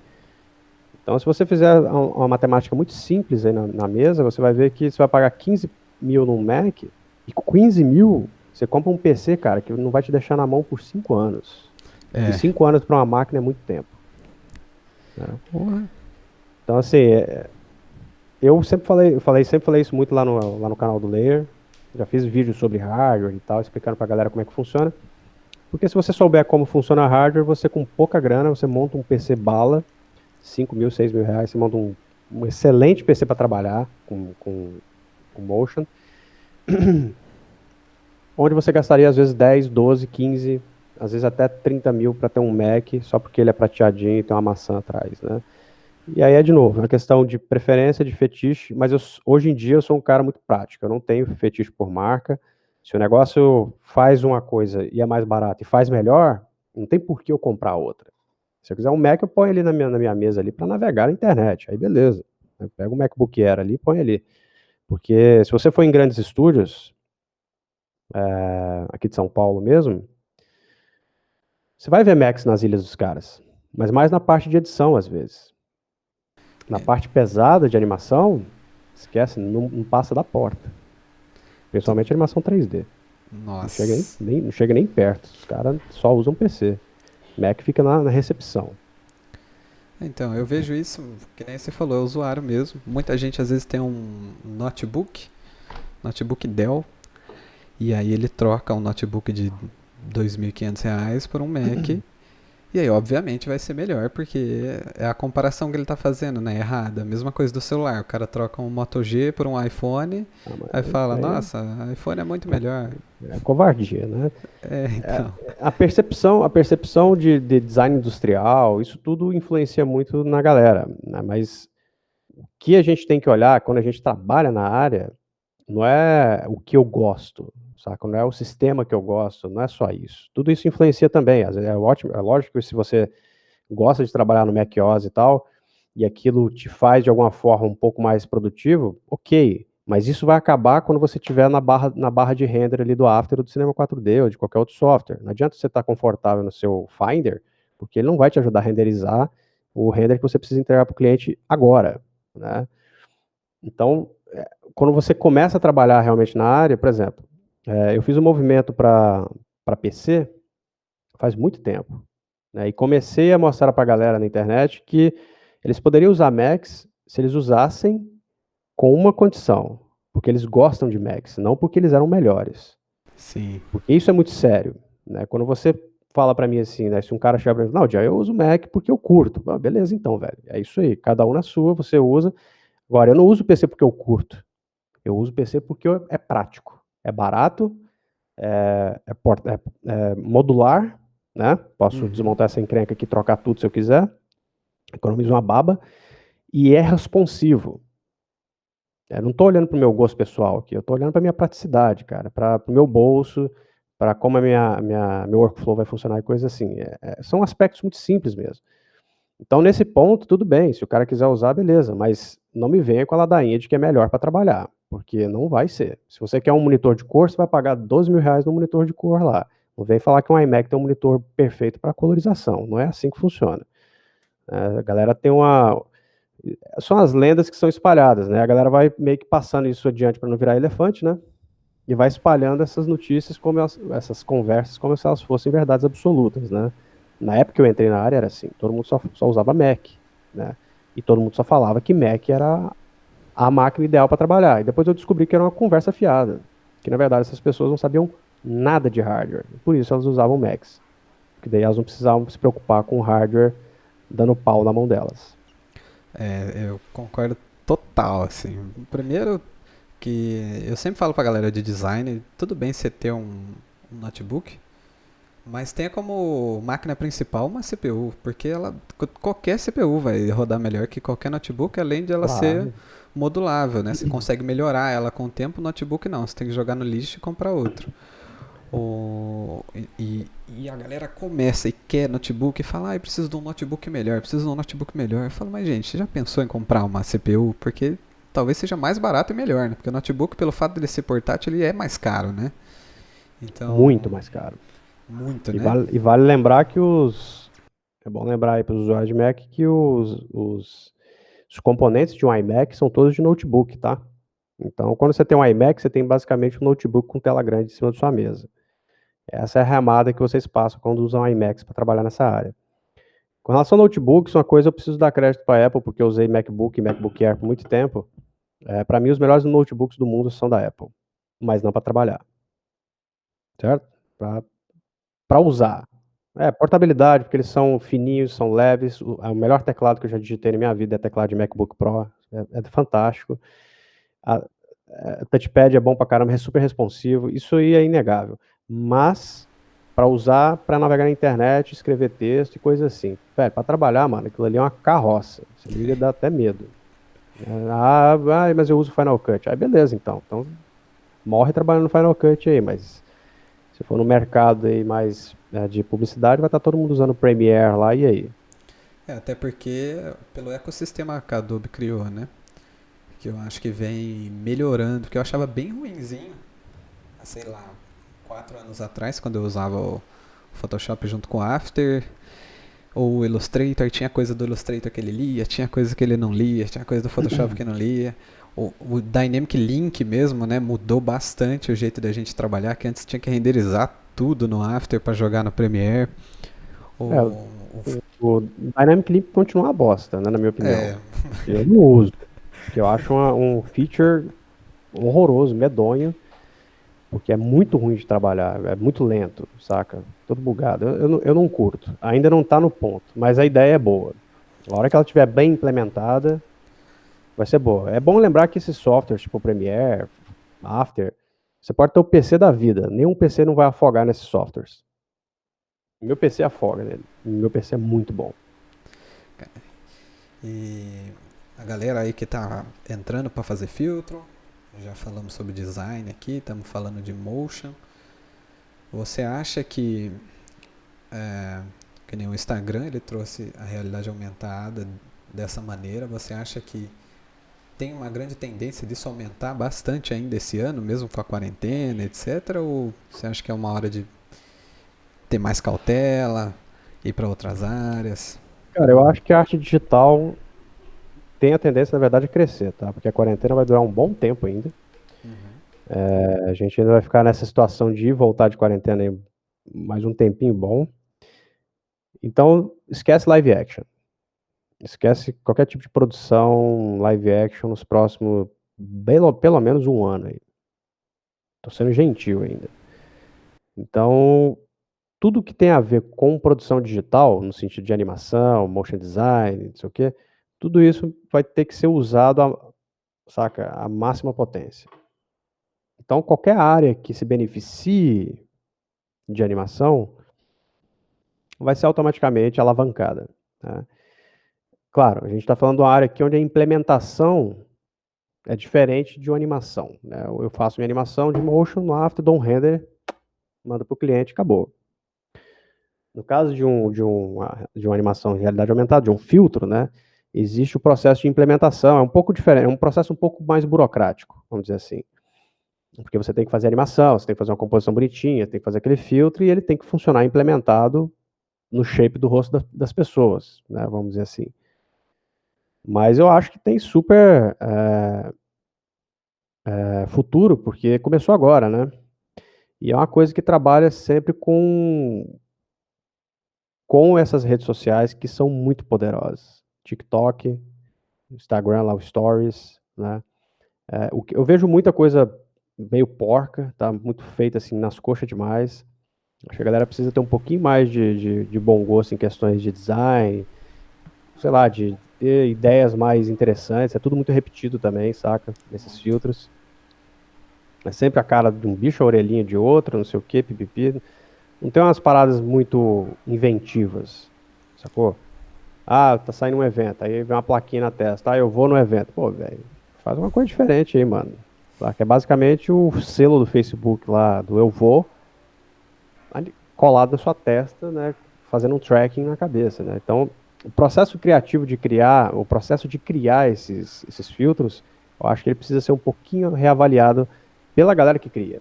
Então, se você fizer uma matemática muito simples aí na mesa, você vai ver que você vai pagar 15 mil num Mac e com 15 mil você compra um PC, cara, que não vai te deixar na mão por 5 anos. E 5 anos para uma máquina é muito tempo. Né? Então, assim, eu sempre falei isso muito lá no canal do Layer. Já fiz vídeos sobre hardware e tal, explicando pra galera como é que funciona. Porque se você souber como funciona hardware, você com pouca grana, você monta um PC bala, 5 mil, 6 mil reais, você monta um excelente PC para trabalhar com Motion, onde você gastaria às vezes 10, 12, 15, às vezes até 30 mil para ter um Mac, só porque ele é prateadinho e tem uma maçã atrás, né? E aí é de novo, uma questão de preferência, de fetiche, mas hoje em dia eu sou um cara muito prático, eu não tenho fetiche por marca. Se o negócio faz uma coisa e é mais barato e faz melhor, não tem por que eu comprar outra. Se eu quiser um Mac, eu ponho ali na minha mesa ali para navegar na internet, aí beleza. Eu pego um MacBook Air ali e põe ali. Porque se você for em grandes estúdios, aqui de São Paulo mesmo, você vai ver Macs nas ilhas dos caras, mas mais na parte de edição às vezes. Na parte pesada de animação, esquece, não passa da porta. Principalmente animação 3D. Nossa. Não chega nem perto. Os caras só usam PC. Mac fica na recepção. Então, eu vejo isso, que nem você falou, é usuário mesmo. Muita gente às vezes tem um notebook Dell, e aí ele troca um notebook de R$ 2.500 por um Mac. E aí, obviamente, vai ser melhor, porque é a comparação que ele está fazendo, né? Errada. Mesma coisa do celular. O cara troca um Moto G por um iPhone, aí fala, nossa, iPhone é muito melhor. É covardia, né? Então. A percepção de design industrial, isso tudo influencia muito na galera, né? Mas o que a gente tem que olhar quando a gente trabalha na área não é o que eu gosto, saca? Não é o sistema que eu gosto, não é só isso. Tudo isso influencia também. É ótimo, é lógico que se você gosta de trabalhar no Mac OS e tal, e aquilo te faz de alguma forma um pouco mais produtivo, ok. Mas isso vai acabar quando você estiver na barra de render ali do After ou do Cinema 4D ou de qualquer outro software. Não adianta você estar confortável no seu Finder, porque ele não vai te ajudar a renderizar o render que você precisa entregar para o cliente agora, né? Então, quando você começa a trabalhar realmente na área, por exemplo, eu fiz um movimento para PC faz muito tempo. né? E comecei a mostrar pra galera na internet que eles poderiam usar Macs se eles usassem com uma condição, porque eles gostam de Macs, não porque eles eram melhores. Sim. Porque isso é muito sério, né? Quando você fala pra mim assim, né? Se um cara chega pra mim, não, Dia, eu uso Mac porque eu curto. Ah, beleza, então, velho. É isso aí. Cada um na sua, você usa. Agora, eu não uso o PC porque eu curto. Eu uso o PC porque é prático. É barato, é modular, né? Posso Uhum. desmontar essa encrenca aqui e trocar tudo se eu quiser. Economizo uma baba. E é responsivo. Eu não estou olhando para o meu gosto pessoal aqui, eu estou olhando para a minha praticidade, cara, para o meu bolso, para como meu workflow vai funcionar e coisas assim. São aspectos muito simples mesmo. Então, nesse ponto, tudo bem, se o cara quiser usar, beleza, mas não me venha com a ladainha de que é melhor para trabalhar, porque não vai ser. Se você quer um monitor de cor, você vai pagar R$ 12.000 no monitor de cor lá. Não vem falar que um iMac tem um monitor perfeito para colorização, não é assim que funciona. A galera tem uma, são as lendas que são espalhadas, né? A galera vai meio que passando isso adiante para não virar elefante, né? E vai espalhando essas notícias, essas conversas, como se elas fossem verdades absolutas, né? Na época que eu entrei na área era assim, todo mundo só usava Mac, né? E todo mundo só falava que Mac era a máquina ideal para trabalhar. E depois eu descobri que era uma conversa fiada, que na verdade essas pessoas não sabiam nada de hardware. Por isso elas usavam Macs, porque daí elas não precisavam se preocupar com o hardware dando pau na mão delas. Eu concordo total, assim. Primeiro que eu sempre falo pra galera de design, tudo bem você ter um notebook, mas tenha como máquina principal uma CPU, porque qualquer CPU vai rodar melhor que qualquer notebook, além de ela ser Claro. modulável, né? Você consegue melhorar ela com o tempo, o notebook não, você tem que jogar no lixo e comprar outro. E a galera começa e quer notebook e fala, ah, eu preciso de um notebook melhor, preciso de um notebook melhor. Eu falo, mas gente, você já pensou em comprar uma CPU? Porque talvez seja mais barato e melhor, né? Porque o notebook, pelo fato dele ser portátil, ele é mais caro, né? Então, Muito mais caro. muito, E né? vale lembrar que é bom lembrar aí para os usuários de Mac que os componentes de um iMac são todos de notebook, tá? Então, quando você tem um iMac, você tem basicamente um notebook com tela grande em cima da sua mesa. Essa é a remada que vocês passam quando usam iMacs para trabalhar nessa área. Com relação a notebooks, uma coisa eu preciso dar crédito para a Apple, porque eu usei MacBook e MacBook Air por muito tempo. Para mim, os melhores notebooks do mundo são da Apple, mas não para trabalhar, certo? Para usar. Portabilidade, porque eles são fininhos, são leves. O melhor teclado que eu já digitei na minha vida é teclado de MacBook Pro. É fantástico. A, touchpad é bom pra caramba, é super responsivo. Isso aí é inegável. Mas, para usar, para navegar na internet, escrever texto e coisa assim. Velho, para trabalhar, mano, aquilo ali é uma carroça. Você liga e dá até medo. Mas eu uso Final Cut. Aí beleza, então. Então, morre trabalhando no Final Cut aí, mas se for no mercado aí mais de publicidade, vai estar todo mundo usando o Premiere lá, e aí? Até porque pelo ecossistema que a Adobe criou, né? Que eu acho que vem melhorando, porque eu achava bem ruinzinho, sei lá, 4 anos atrás, quando eu usava o Photoshop junto com o After, ou o Illustrator, tinha coisa do Illustrator que ele lia, tinha coisa que ele não lia, tinha coisa do Photoshop que não lia. O Dynamic Link mesmo, né, mudou bastante o jeito da gente trabalhar, que antes tinha que renderizar tudo no After para jogar no Premiere. O, É, o, o Dynamic Link continua uma bosta, né, na minha opinião. é, Eu não uso, porque eu acho um feature horroroso, medonho, porque é muito ruim de trabalhar, é muito lento, saca? Todo bugado. Eu não curto. Ainda não tá no ponto, mas a ideia é boa. A hora que ela estiver bem implementada, vai ser boa. É bom lembrar que esses softwares, tipo Premiere, After, você pode ter o PC da vida. Nenhum PC não vai afogar nesses softwares. Meu PC afoga nele. Meu PC é muito bom. e a galera aí que tá entrando para fazer filtro, já falamos sobre design aqui, estamos falando de motion. Você acha que nem o Instagram ele trouxe a realidade aumentada dessa maneira? Você acha que tem uma grande tendência disso aumentar bastante ainda esse ano, mesmo com a quarentena, etc? Ou você acha que é uma hora de ter mais cautela, ir para outras áreas? Cara, eu acho que a arte digital tem a tendência, na verdade, a crescer, tá? Porque a quarentena vai durar um bom tempo ainda. Uhum. A gente ainda vai ficar nessa situação de voltar de quarentena aí mais um tempinho bom. Então, esquece live action. Esquece qualquer tipo de produção live action nos próximos, pelo menos um ano aí. Tô sendo gentil ainda. Então, tudo que tem a ver com produção digital, no sentido de animação, motion design, não sei o quê, tudo isso vai ter que ser usado, saca, a máxima potência. Então, qualquer área que se beneficie de animação vai ser automaticamente alavancada, né? Claro, a gente está falando de uma área aqui onde a implementação é diferente de uma animação, né? Eu faço minha animação de motion no After, dou um render, mando para o cliente, acabou. No caso de uma animação em realidade aumentada, de um filtro, né, existe o processo de implementação, é um pouco diferente, é um processo um pouco mais burocrático, vamos dizer assim. Porque você tem que fazer animação, você tem que fazer uma composição bonitinha, tem que fazer aquele filtro e ele tem que funcionar implementado no shape do rosto das pessoas, né, vamos dizer assim. Mas eu acho que tem super futuro, porque começou agora, né? E é uma coisa que trabalha sempre com essas redes sociais que são muito poderosas. TikTok, Instagram, lá, o Stories, né? Eu vejo muita coisa meio porca, tá? Muito feita assim nas coxas demais. Acho que a galera precisa ter um pouquinho mais de bom gosto em questões de design, sei lá, de ter ideias mais interessantes. É tudo muito repetido também, saca? Nesses filtros. É sempre a cara de um bicho, a orelhinha de outro, não sei o que, pipipi. Não tem umas paradas muito inventivas, sacou? Ah, tá saindo um evento, aí vem uma plaquinha na testa, ah, eu vou no evento. Pô, velho, faz uma coisa diferente aí, mano. Tá? Que é basicamente o selo do Facebook lá, do eu vou, ali, colado na sua testa, né, fazendo um tracking na cabeça, né. Então, o processo criativo de criar, o processo de criar esses filtros, eu acho que ele precisa ser um pouquinho reavaliado pela galera que cria.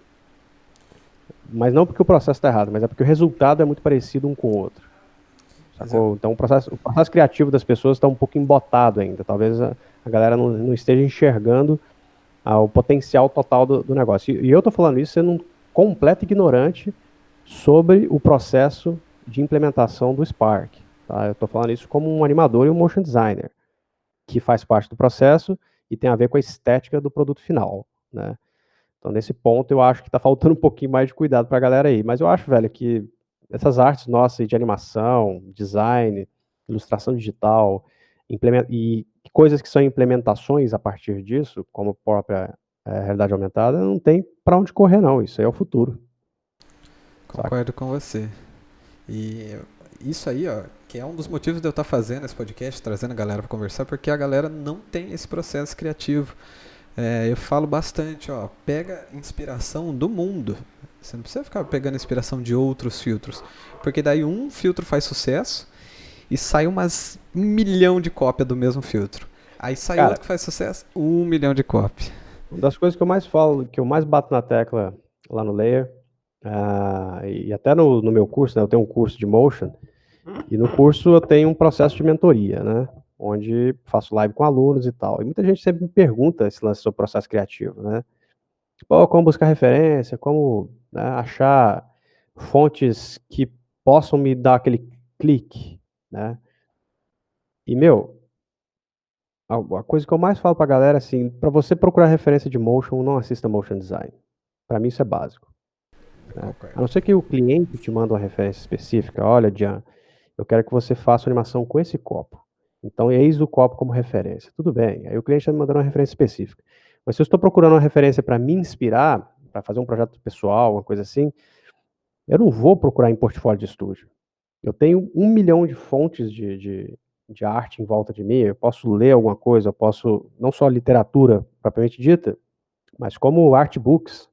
Mas não porque o processo está errado, mas é porque o resultado é muito parecido um com o outro. Sacou? Então o processo criativo das pessoas está um pouco embotado ainda. Talvez a galera não esteja enxergando o potencial total do negócio. E eu estou falando isso sendo um completo ignorante sobre o processo de implementação do Spark. Tá? Eu estou falando isso como um animador e um motion designer, que faz parte do processo e tem a ver com a estética do produto final, né? Então, nesse ponto, eu acho que está faltando um pouquinho mais de cuidado para a galera aí. Mas eu acho, velho, que essas artes nossas de animação, design, ilustração digital, e coisas que são implementações a partir disso, como a própria realidade aumentada, não tem para onde correr, não. Isso aí é o futuro. Concordo com você. E isso aí, ó, que é um dos motivos de eu estar fazendo esse podcast, trazendo a galera para conversar, porque a galera não tem esse processo criativo. Eu falo bastante, ó, pega inspiração do mundo. Você não precisa ficar pegando inspiração de outros filtros, porque daí um filtro faz sucesso e sai umas 1 milhão de cópias do mesmo filtro. Aí sai Cara, outro que faz sucesso, 1 milhão de cópias. uma das coisas que eu mais falo, que eu mais bato na tecla lá no Layer, e até no meu curso, né, eu tenho um curso de motion, e no curso eu tenho um processo de mentoria, né, onde faço live com alunos e tal. E muita gente sempre me pergunta esse lance sobre processo criativo, né? Tipo, como buscar referência, como, né, achar fontes que possam me dar aquele clique, né? E, meu, a coisa que eu mais falo pra galera, assim, pra você procurar referência de motion, não assista motion design. Pra mim isso é básico, né? A não ser que o cliente te manda uma referência específica. Olha, Jean, eu quero que você faça uma animação com esse copo. Então, eis o copo como referência. Tudo bem. Aí o cliente está me mandando uma referência específica. Mas se eu estou procurando uma referência para me inspirar, para fazer um projeto pessoal, uma coisa assim, eu não vou procurar em portfólio de estúdio. Eu tenho 1 milhão de fontes de arte em volta de mim. Eu posso ler alguma coisa, eu posso, não só literatura propriamente dita, mas como artbooks,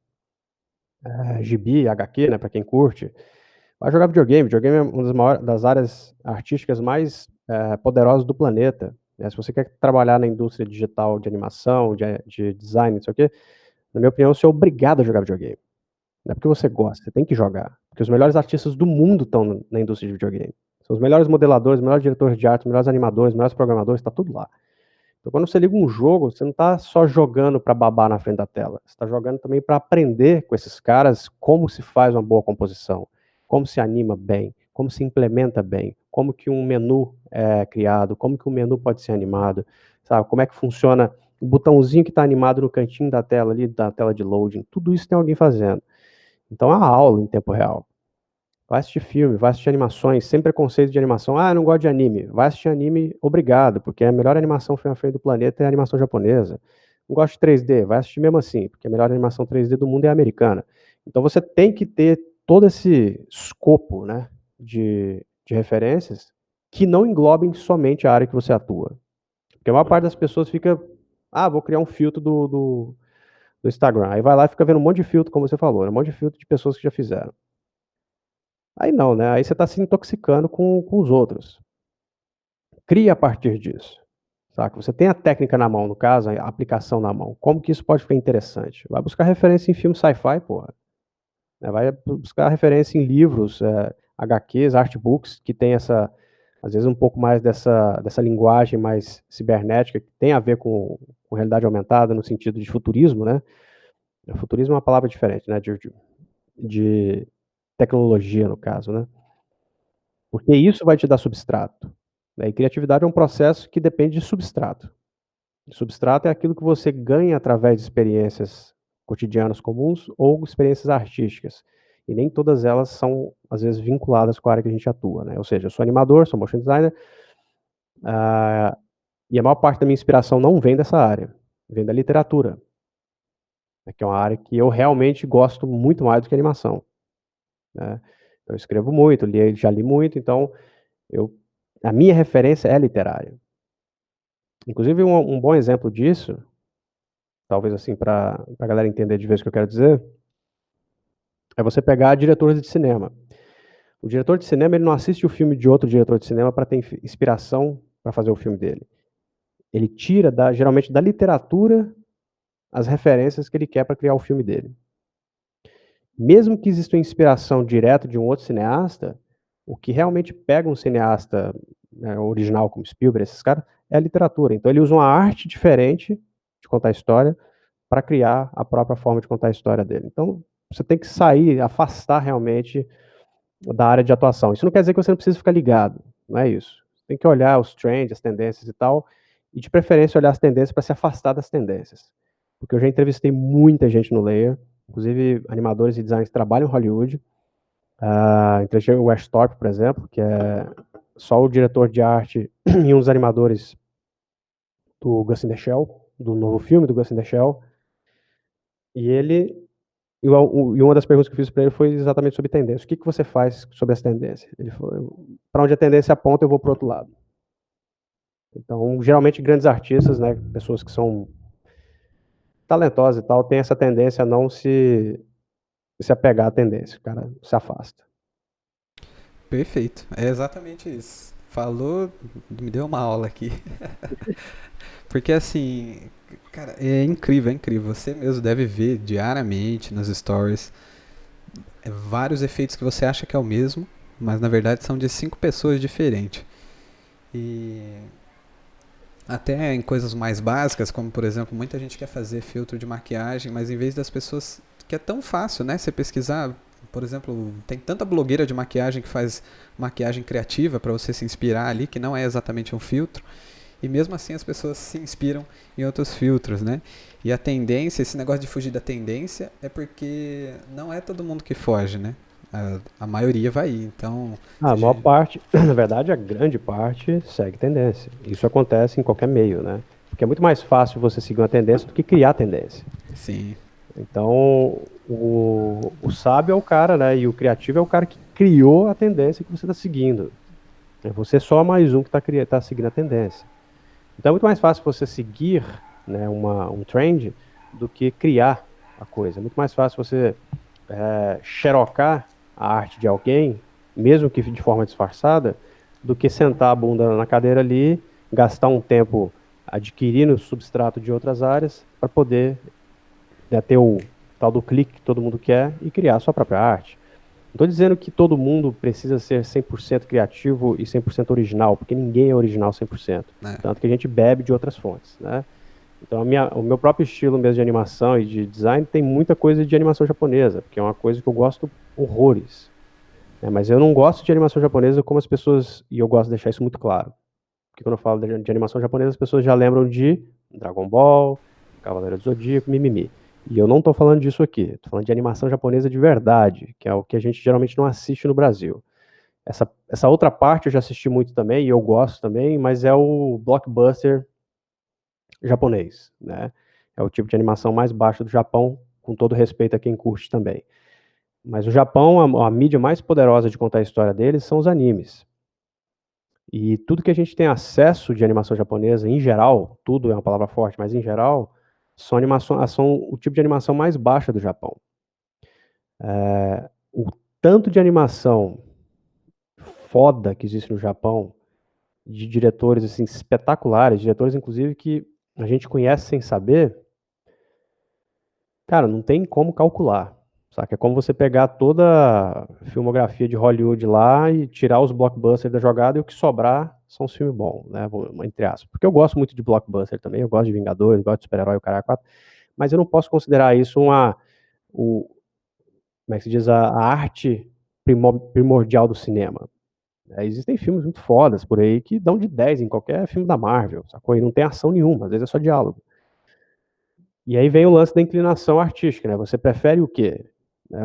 gibi, HQ, né, para quem curte. Vai jogar videogame. Videogame é uma das áreas artísticas mais poderosas do planeta, né? Se você quer trabalhar na indústria digital de animação, de design, não sei o quê, na minha opinião, você é obrigado a jogar videogame. Não é porque você gosta, você tem que jogar. Porque os melhores artistas do mundo estão na indústria de videogame. São os melhores modeladores, os melhores diretores de arte, os melhores animadores, os melhores programadores, está tudo lá. Então, quando você liga um jogo, você não está só jogando para babar na frente da tela. Você está jogando também para aprender com esses caras como se faz uma boa composição, como se anima bem, como se implementa bem, como que um menu é criado, como que um menu pode ser animado, sabe? Como é que funciona o botãozinho que está animado no cantinho da tela ali, da tela de loading, tudo isso tem alguém fazendo. Então é uma aula em tempo real. Vai assistir filme, vai assistir animações, sem preconceito de animação. Ah, eu não gosto de anime. Vai assistir anime, obrigado, porque a melhor animação feita do planeta é a animação japonesa. Não gosto de 3D, vai assistir mesmo assim, porque a melhor animação 3D do mundo é a americana. Então você tem que ter todo esse escopo, né, de referências que não englobem somente a área que você atua. Porque a maior parte das pessoas fica, vou criar um filtro do Instagram. Aí vai lá e fica vendo um monte de filtro, como você falou, né, um monte de filtro de pessoas que já fizeram. Aí não, né? Aí você está se intoxicando com os outros. Cria a partir disso, saca? Você tem a técnica na mão, no caso, a aplicação na mão. Como que isso pode ficar interessante? Vai buscar referência em filme sci-fi, porra. Né? Vai buscar referência em livros, HQs, artbooks, que tem essa, às vezes um pouco mais dessa linguagem mais cibernética, que tem a ver com realidade aumentada, no sentido de futurismo, né? Futurismo é uma palavra diferente, né? De tecnologia, no caso, né? Porque isso vai te dar substrato, né, e criatividade é um processo que depende de substrato. Substrato é aquilo que você ganha através de experiências cotidianas comuns ou experiências artísticas. E nem todas elas são, às vezes, vinculadas com a área que a gente atua, né? Ou seja, eu sou animador, sou motion designer, e a maior parte da minha inspiração não vem dessa área, vem da literatura, né, que é uma área que eu realmente gosto muito mais do que animação, né? Eu escrevo muito, já li muito, então a minha referência é literária. Inclusive, um bom exemplo disso, talvez assim, para a galera entender de vez o que eu quero dizer, é você pegar diretores de cinema. O diretor de cinema, ele não assiste o filme de outro diretor de cinema para ter inspiração para fazer o filme dele. Ele tira, geralmente, da literatura as referências que ele quer para criar o filme dele. Mesmo que exista uma inspiração direta de um outro cineasta, o que realmente pega um cineasta, né, original como Spielberg, esses caras, é a literatura. Então ele usa uma arte diferente de contar a história para criar a própria forma de contar a história dele. Então você tem que sair, afastar realmente da área de atuação. Isso não quer dizer que você não precisa ficar ligado, não é isso. Você tem que olhar os trends, as tendências e tal, e de preferência olhar as tendências para se afastar das tendências. Porque eu já entrevistei muita gente no Layer, inclusive animadores e designers que trabalham em Hollywood. Entrevistei o Wes Thorpe, por exemplo, que é só o diretor de arte e um dos animadores do Ghost in the Shell, do novo filme do Ghost in the Shell. E uma das perguntas que eu fiz para ele foi exatamente sobre tendência. O que você faz sobre as tendências? Ele falou, para onde a tendência aponta, eu vou para o outro lado. Então, geralmente, grandes artistas, né, pessoas que são talentosas e tal, têm essa tendência a não se apegar à tendência. O cara se afasta. Perfeito, é exatamente isso. Falou, me deu uma aula aqui. Porque assim, cara, é incrível, é incrível. Você mesmo deve ver diariamente nas stories vários efeitos que você acha que é o mesmo, mas na verdade são de 5 pessoas diferentes. E até em coisas mais básicas, como por exemplo, muita gente quer fazer filtro de maquiagem, mas em vez das pessoas, que é tão fácil, né? Você pesquisar, por exemplo, tem tanta blogueira de maquiagem que faz maquiagem criativa para você se inspirar ali, que não é exatamente um filtro. E mesmo assim as pessoas se inspiram em outros filtros, né? E a tendência, esse negócio de fugir da tendência, é porque não é todo mundo que foge, né? A maioria vai ir, então... A maior parte, na verdade, a grande parte segue tendência. Isso acontece em qualquer meio, né? Porque é muito mais fácil você seguir uma tendência do que criar tendência. Sim. Então, o sábio é o cara, né? E o criativo é o cara que criou a tendência que você está seguindo. É você só mais um que está seguindo a tendência. Então é muito mais fácil você seguir, né, um trend do que criar a coisa. É muito mais fácil você xerocar a arte de alguém, mesmo que de forma disfarçada, do que sentar a bunda na cadeira ali, gastar um tempo adquirindo substrato de outras áreas para poder, né, ter o tal do clique que todo mundo quer e criar a sua própria arte. Não estou dizendo que todo mundo precisa ser 100% criativo e 100% original, porque ninguém é original 100%. Tanto que a gente bebe de outras fontes, né? Então, o meu próprio estilo mesmo de animação e de design tem muita coisa de animação japonesa, porque é uma coisa que eu gosto horrores. Mas eu não gosto de animação japonesa como as pessoas, e eu gosto de deixar isso muito claro. Porque quando eu falo de animação japonesa, as pessoas já lembram de Dragon Ball, Cavaleiro do Zodíaco, mimimi. E eu não tô falando disso aqui. Tô falando de animação japonesa de verdade, que é o que a gente geralmente não assiste no Brasil. Essa outra parte eu já assisti muito também, e eu gosto também, mas é o blockbuster japonês, né? É o tipo de animação mais baixa do Japão, com todo respeito a quem curte também. Mas o Japão, a mídia mais poderosa de contar a história deles são os animes. E tudo que a gente tem acesso de animação japonesa, em geral, tudo é uma palavra forte, mas em geral, são o tipo de animação mais baixa do Japão. O tanto de animação foda que existe no Japão, de diretores assim, espetaculares, diretores inclusive que a gente conhece sem saber, cara, não tem como calcular. Saca? É como você pegar toda a filmografia de Hollywood lá e tirar os blockbusters da jogada e o que sobrar são os filmes bons, né? Entre aspas. Porque eu gosto muito de blockbuster também, eu gosto de Vingadores, gosto de super-herói, o cara 4, mas eu não posso considerar isso como é que se diz, a arte primordial do cinema. Existem filmes muito fodas por aí que dão de 10 em qualquer filme da Marvel, sacou? E não tem ação nenhuma, às vezes é só diálogo. E aí vem o lance da inclinação artística, né? Você prefere o quê?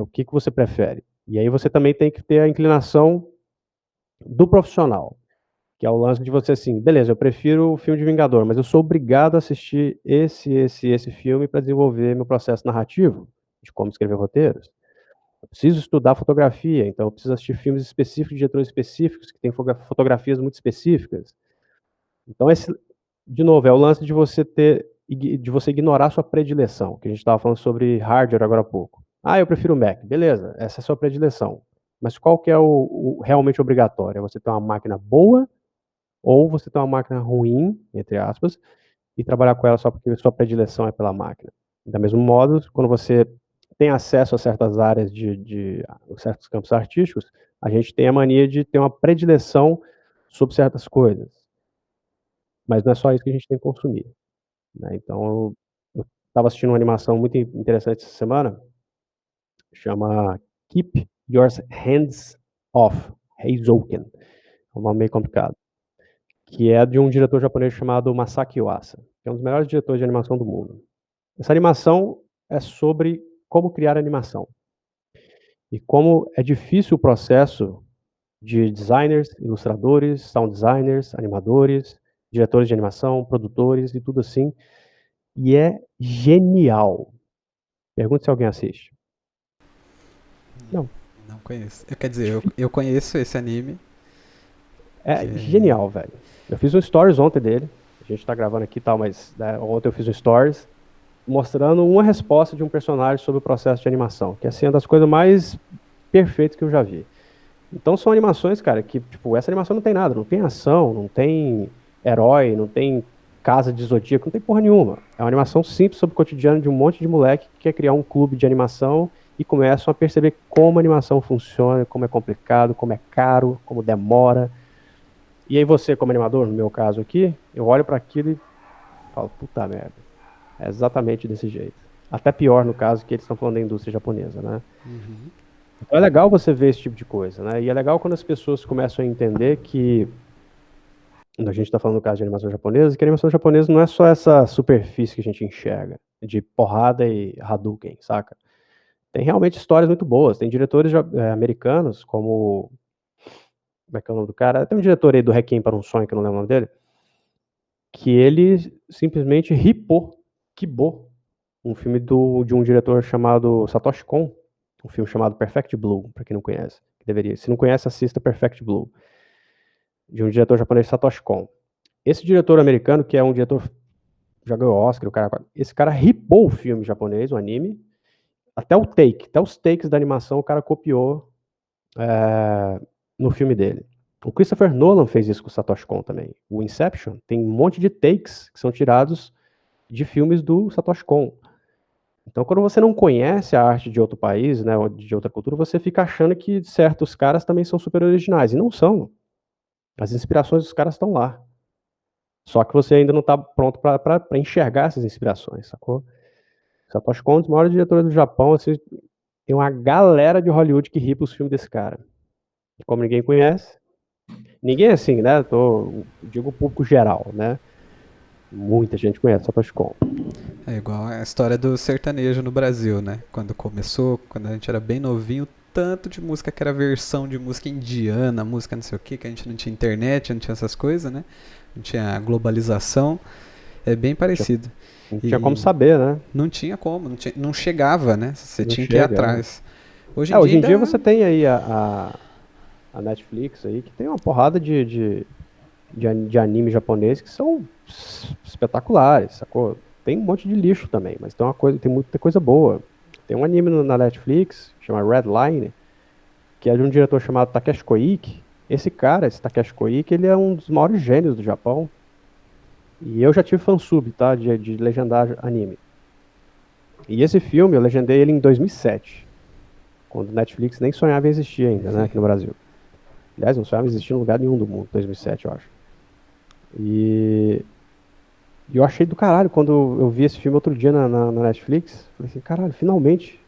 O que você prefere? E aí você também tem que ter a inclinação do profissional, que é o lance de você assim, beleza, eu prefiro o filme de Vingador, mas eu sou obrigado a assistir esse filme para desenvolver meu processo narrativo, de como escrever roteiros. Eu preciso estudar fotografia, então eu preciso assistir filmes específicos, de diretores específicos, que têm fotografias muito específicas. Então, de novo, é o lance de você ignorar sua predileção, que a gente estava falando sobre hardware agora há pouco. Ah, eu prefiro o Mac. Beleza, essa é a sua predileção. Mas qual que é o realmente obrigatório? É você ter uma máquina boa ou você ter uma máquina ruim, entre aspas, e trabalhar com ela só porque sua predileção é pela máquina. Da mesmo modo, quando você tem acesso a certas áreas de certos campos artísticos, a gente tem a mania de ter uma predileção sobre certas coisas. Mas não é só isso que a gente tem que consumir, né? Então, eu estava assistindo uma animação muito interessante essa semana, chama Keep Your Hands Off, Heizouken, é um nome meio complicado, que é de um diretor japonês chamado Masaki Yuasa, que é um dos melhores diretores de animação do mundo. Essa animação é sobre como criar animação e como é difícil o processo de designers, ilustradores, sound designers, animadores, diretores de animação, produtores e tudo assim. E é genial. Pergunta se alguém assiste. Não. Não conheço. Quer dizer, eu conheço esse anime. É genial, velho. Eu fiz um stories ontem dele. A gente tá gravando aqui e tal, mas né, ontem eu fiz um stories mostrando uma resposta de um personagem sobre o processo de animação, que é assim, uma das coisas mais perfeitas que eu já vi. Então são animações, cara, que, tipo, essa animação não tem nada, não tem ação, não tem herói, não tem casa de zodíaco, não tem porra nenhuma. É uma animação simples sobre o cotidiano de um monte de moleque que quer criar um clube de animação e começam a perceber como a animação funciona, como é complicado, como é caro, como demora. E aí você, como animador, no meu caso aqui, eu olho para aquilo e falo, puta merda, é exatamente desse jeito. Até pior no caso que eles estão falando da indústria japonesa, né? Uhum. Então é legal você ver esse tipo de coisa, né? E é legal quando as pessoas começam a entender que, quando a gente está falando no caso de animação japonesa, que a animação japonesa não é só essa superfície que a gente enxerga, de porrada e Hadouken, saca? Tem realmente histórias muito boas. Tem diretores americanos, como é que é o nome do cara? Tem um diretor aí do Requiem para um Sonho, que eu não lembro o nome dele, que ele simplesmente quibou um filme de um diretor chamado Satoshi Kon, um filme chamado Perfect Blue, para quem não conhece. Se não conhece, assista Perfect Blue, de um diretor japonês, Satoshi Kon. Esse diretor americano, que é um diretor, já ganhou Oscar, esse cara ripou o filme japonês, o anime, até os takes da animação o cara copiou no filme dele. O Christopher Nolan fez isso com o Satoshi Kon também. O Inception tem um monte de takes que são tirados de filmes do Satoshi Kon. Então, quando você não conhece a arte de outro país, né, ou de outra cultura, você fica achando que certos caras também são super originais. E não são. As inspirações dos caras estão lá. Só que você ainda não está pronto para enxergar essas inspirações, sacou? Satoshi Kon, um dos maiores diretores do Japão, assim, tem uma galera de Hollywood que ripa os filmes desse cara. Como ninguém conhece, ninguém assim, né? Digo o público geral, né? Muita gente conhece Satoshi Kon. É igual a história do sertanejo no Brasil, né? Quando começou, quando a gente era bem novinho, tanto de música que era versão de música indiana, música não sei o que a gente não tinha internet, não tinha essas coisas, né? Não tinha globalização. É bem parecido. Não tinha como E saber, né? não tinha como, não chegava, né? Você Não tinha que ir chega. atrás. Hoje em dia Hoje em dia ainda. você tem aí a Netflix aí, que tem uma porrada de anime japonês que são espetaculares, sacou? Tem um monte de lixo também, mas tem muita coisa boa. Tem um anime na Netflix, que chama Red Line, que é de um diretor chamado Takeshi Koike. Esse Takeshi Koike, ele é um dos maiores gênios do Japão. E eu já tive fansub, tá? De legendar anime. E esse filme, eu legendei ele em 2007, quando Netflix nem sonhava em existir ainda, né, aqui no Brasil. Aliás, não sonhava em existir em lugar nenhum do mundo, 2007, eu acho. E eu achei do caralho quando eu vi esse filme outro dia na Netflix. Falei assim, caralho, finalmente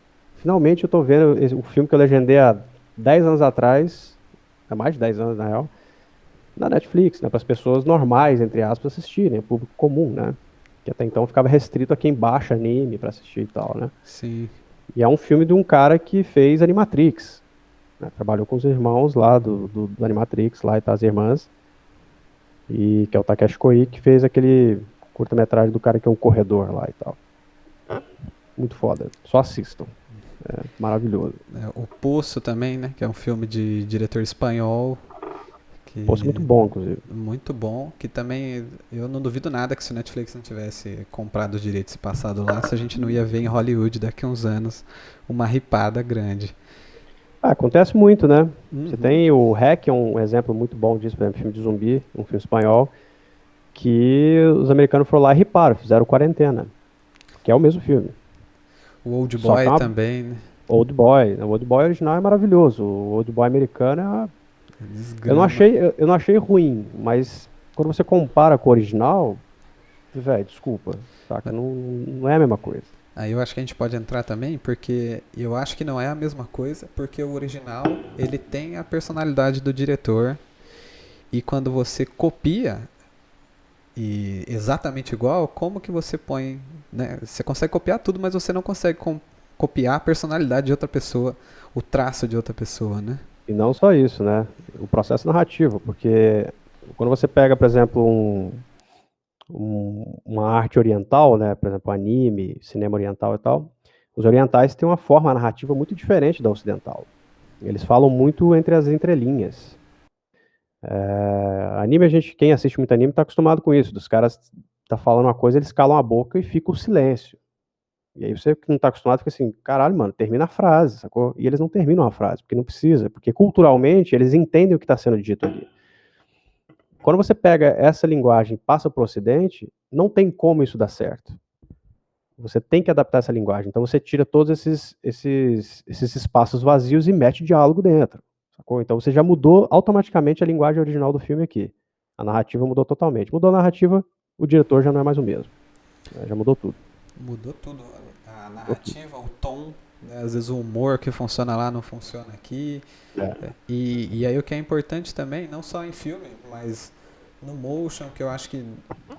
eu tô vendo o filme que eu legendei há 10 anos atrás, há mais de 10 anos na real, na Netflix, né, para as pessoas normais, entre aspas, assistirem, público comum, né? Que até então ficava restrito a quem baixa anime para assistir e tal, né? Sim. E é um filme de um cara que fez Animatrix, né? Trabalhou com os irmãos lá do Animatrix, lá e tá as irmãs. E que é o Takeshi Koike, que fez aquele curta-metragem do cara que é um corredor lá e tal. Muito foda. Só assistam. É maravilhoso. O Poço também, né? Que é um filme de diretor espanhol. Poxa, muito Que bom, inclusive. muito bom. Que também eu não duvido nada que se o Netflix não tivesse comprado os direitos e passado lá, se a gente não ia ver em Hollywood daqui a uns anos uma ripada grande. Ah, acontece muito, né? Você Uhum. tem o Hack, é um exemplo muito bom disso, por exemplo, filme de zumbi, um filme espanhol, que os americanos foram lá e riparam, fizeram Quarentena, que é o mesmo filme. O Old Só que Boy é uma também, né? Old Boy. O Old Boy original é maravilhoso. O Old Boy americano Desgrama. eu não achei ruim, mas quando você compara com o original, velho, desculpa, saca? Não é a mesma coisa. Aí eu acho que a gente pode entrar também, porque eu acho que não é a mesma coisa, porque o original ele tem a personalidade do diretor e quando você copia e exatamente igual, como que você põe, né? Você consegue copiar tudo, mas você não consegue copiar a personalidade de outra pessoa, o traço de outra pessoa, né? E não só isso, né? O processo narrativo, porque quando você pega, por exemplo, uma arte oriental, né? Por exemplo, anime, cinema oriental e tal, os orientais têm uma forma narrativa muito diferente da ocidental. Eles falam muito entre as entrelinhas. Anime, quem assiste muito anime tá acostumado com isso, dos caras tá falando uma coisa, eles calam a boca e fica o silêncio. E aí você que não tá acostumado fica assim, caralho, mano, termina a frase, sacou? E eles não terminam a frase, porque não precisa, porque culturalmente eles entendem o que está sendo dito ali. Quando você pega essa linguagem e passa para o Ocidente, não tem como isso dar certo. Você tem que adaptar essa linguagem. Então você tira todos esses espaços vazios e mete diálogo dentro. Sacou? Então você já mudou automaticamente a linguagem original do filme aqui. A narrativa mudou totalmente. Mudou a narrativa, o diretor já não é mais o mesmo. Já mudou tudo. Mudou tudo. A Mudou tudo. narrativa, o tom, né? Às vezes o humor que funciona lá não funciona aqui. É. E aí o que é importante também, não só em filme, mas no motion, que eu acho que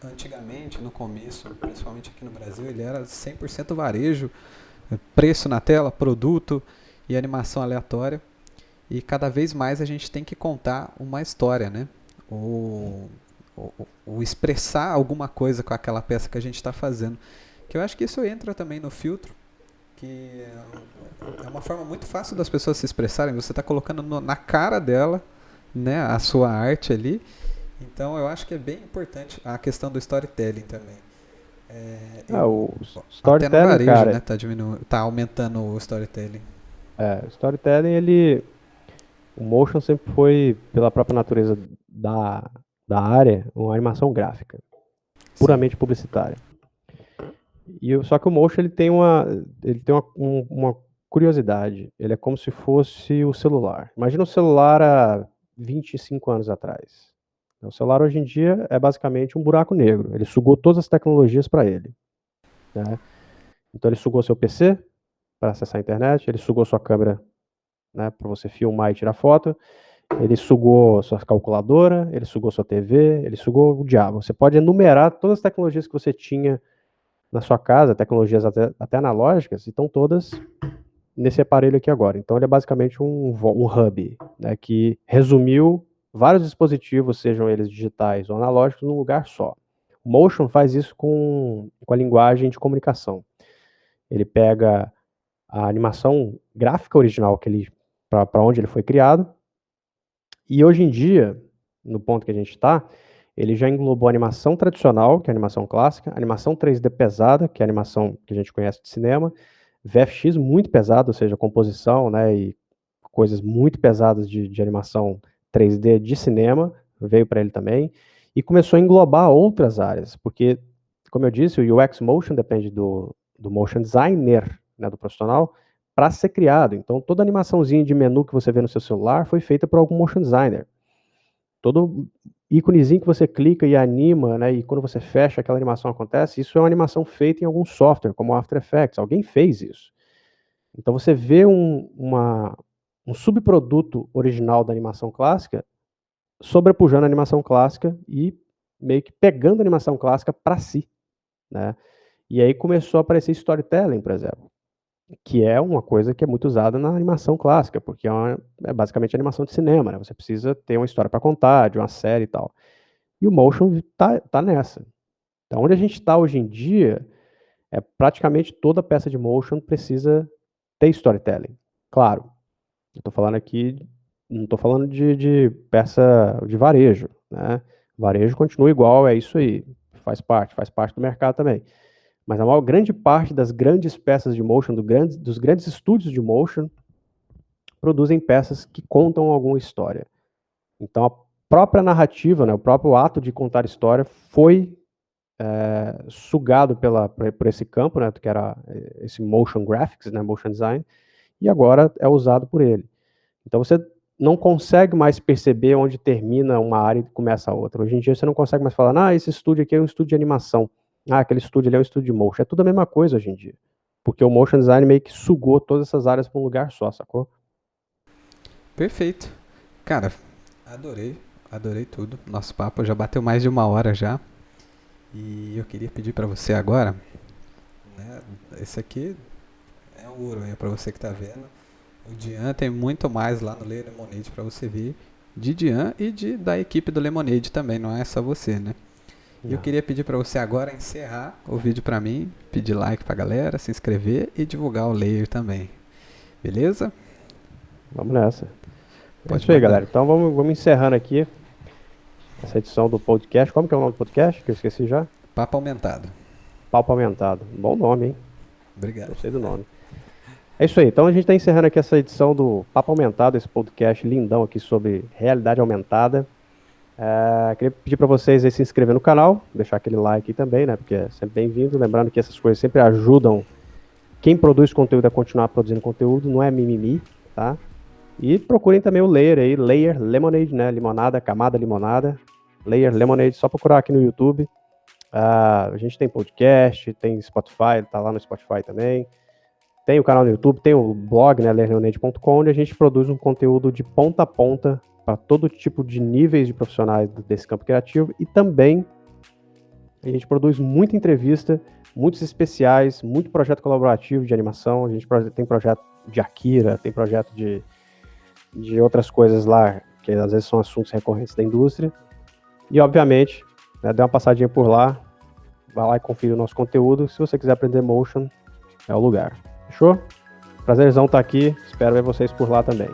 antigamente, no começo, principalmente aqui no Brasil, ele era 100% varejo, preço na tela, produto e animação aleatória. E cada vez mais a gente tem que contar uma história, né? O expressar alguma coisa com aquela peça que a gente está fazendo. Que eu acho que isso entra também no filtro, que é uma forma muito fácil das pessoas se expressarem. Você está colocando na cara dela, né, a sua arte ali. Então eu acho que é bem importante a questão do storytelling também. O Até no storytelling, varejo, cara, né, tá aumentando o storytelling. o storytelling, o motion sempre foi, pela própria natureza da área, uma animação gráfica, Sim, puramente publicitária. Só que o motion ele tem uma curiosidade. Ele é como se fosse o celular. Imagina o celular há 25 anos atrás. O celular hoje em dia é basicamente um buraco negro. Ele sugou todas as tecnologias para ele, né? Então ele sugou seu PC para acessar a internet, ele sugou sua câmera, né, para você filmar e tirar foto, Ele sugou sua calculadora, ele sugou sua TV, ele sugou o diabo. Você pode enumerar todas as tecnologias que você tinha na sua casa, tecnologias até analógicas, e estão todas nesse aparelho aqui agora. Então ele é basicamente um hub, né, que resumiu vários dispositivos, sejam eles digitais ou analógicos, num lugar só. O Motion faz isso com a linguagem de comunicação. Ele pega a animação gráfica original para onde ele foi criado, e hoje em dia, no ponto que a gente está, ele já englobou a animação tradicional, que é a animação clássica, a animação 3D pesada, que é a animação que a gente conhece de cinema, VFX muito pesado, ou seja, composição, né, e coisas muito pesadas de animação 3D de cinema, veio para ele também, e começou a englobar outras áreas, porque, como eu disse, o UX Motion depende do motion designer, né, do profissional, para ser criado. Então, toda animaçãozinha de menu que você vê no seu celular foi feita por algum motion designer. Todo íconezinho que você clica e anima, né, e quando você fecha aquela animação acontece, isso é uma animação feita em algum software, como o After Effects, alguém fez isso. Então você vê um subproduto original da animação clássica sobrepujando a animação clássica e meio que pegando a animação clássica para si, né? E aí começou a aparecer storytelling, por exemplo, que é uma coisa que é muito usada na animação clássica, porque é basicamente animação de cinema, né? Você precisa ter uma história para contar, de uma série e tal. E o motion tá nessa. Então, onde a gente está hoje em dia, praticamente toda peça de motion precisa ter storytelling. Claro, eu estou falando aqui, não estou falando de peça de varejo, né? Varejo continua igual, é isso aí, faz parte do mercado também. Mas a maior grande parte das grandes peças de motion, dos grandes estúdios de motion, produzem peças que contam alguma história. Então, a própria narrativa, né, o próprio ato de contar história foi sugado por esse campo, né, que era esse motion graphics, né, motion design, e agora é usado por ele. Então, você não consegue mais perceber onde termina uma área e começa a outra. Hoje em dia, você não consegue mais falar, esse estúdio aqui é um estúdio de animação. Aquele estúdio ali é um estúdio de motion. É tudo a mesma coisa hoje em dia. Porque o motion design meio que sugou todas essas áreas para um lugar só, sacou? Perfeito. Cara, adorei tudo. Nosso papo já bateu mais de 1 hora já. E eu queria pedir para você agora, né, esse aqui é um ouro aí para você que tá vendo. O Dian tem muito mais lá no Layer Lemonade para você ver de Dian e da equipe do Lemonade também, não é só você, né? E eu queria pedir para você agora encerrar o vídeo para mim, pedir like pra galera, se inscrever e divulgar o Layer também. Beleza? Vamos nessa. Pode É isso aí, mandar. galera. Então vamos encerrando aqui essa edição do podcast. Como que é o nome do podcast? Que eu esqueci já. Papo aumentado. Papo Aumentado. Bom nome, hein? Obrigado. Gostei do nome. É isso aí. Então a gente está encerrando aqui essa edição do Papo Aumentado, esse podcast lindão aqui sobre realidade aumentada. Queria pedir para vocês aí se inscrever no canal, deixar aquele like aí também, né? Porque é sempre bem-vindo. Lembrando que essas coisas sempre ajudam quem produz conteúdo a continuar produzindo conteúdo, não é mimimi, tá? E procurem também o Layer aí, Layer Lemonade, né? Limonada, camada limonada. Layer Lemonade, só procurar aqui no YouTube. A gente tem podcast, tem Spotify, tá lá no Spotify também. Tem o canal no YouTube, tem o blog, né, layerlemonade.com, onde a gente produz um conteúdo de ponta a ponta para todo tipo de níveis de profissionais desse campo criativo. E também a gente produz muita entrevista, muitos especiais, muito projeto colaborativo de animação. A gente tem projeto de Akira, tem projeto de outras coisas lá, que às vezes são assuntos recorrentes da indústria. E, obviamente, né, dê uma passadinha por lá, vai lá e confira o nosso conteúdo. Se você quiser aprender motion, é o lugar. Fechou? Prazerzão estar aqui, espero ver vocês por lá também.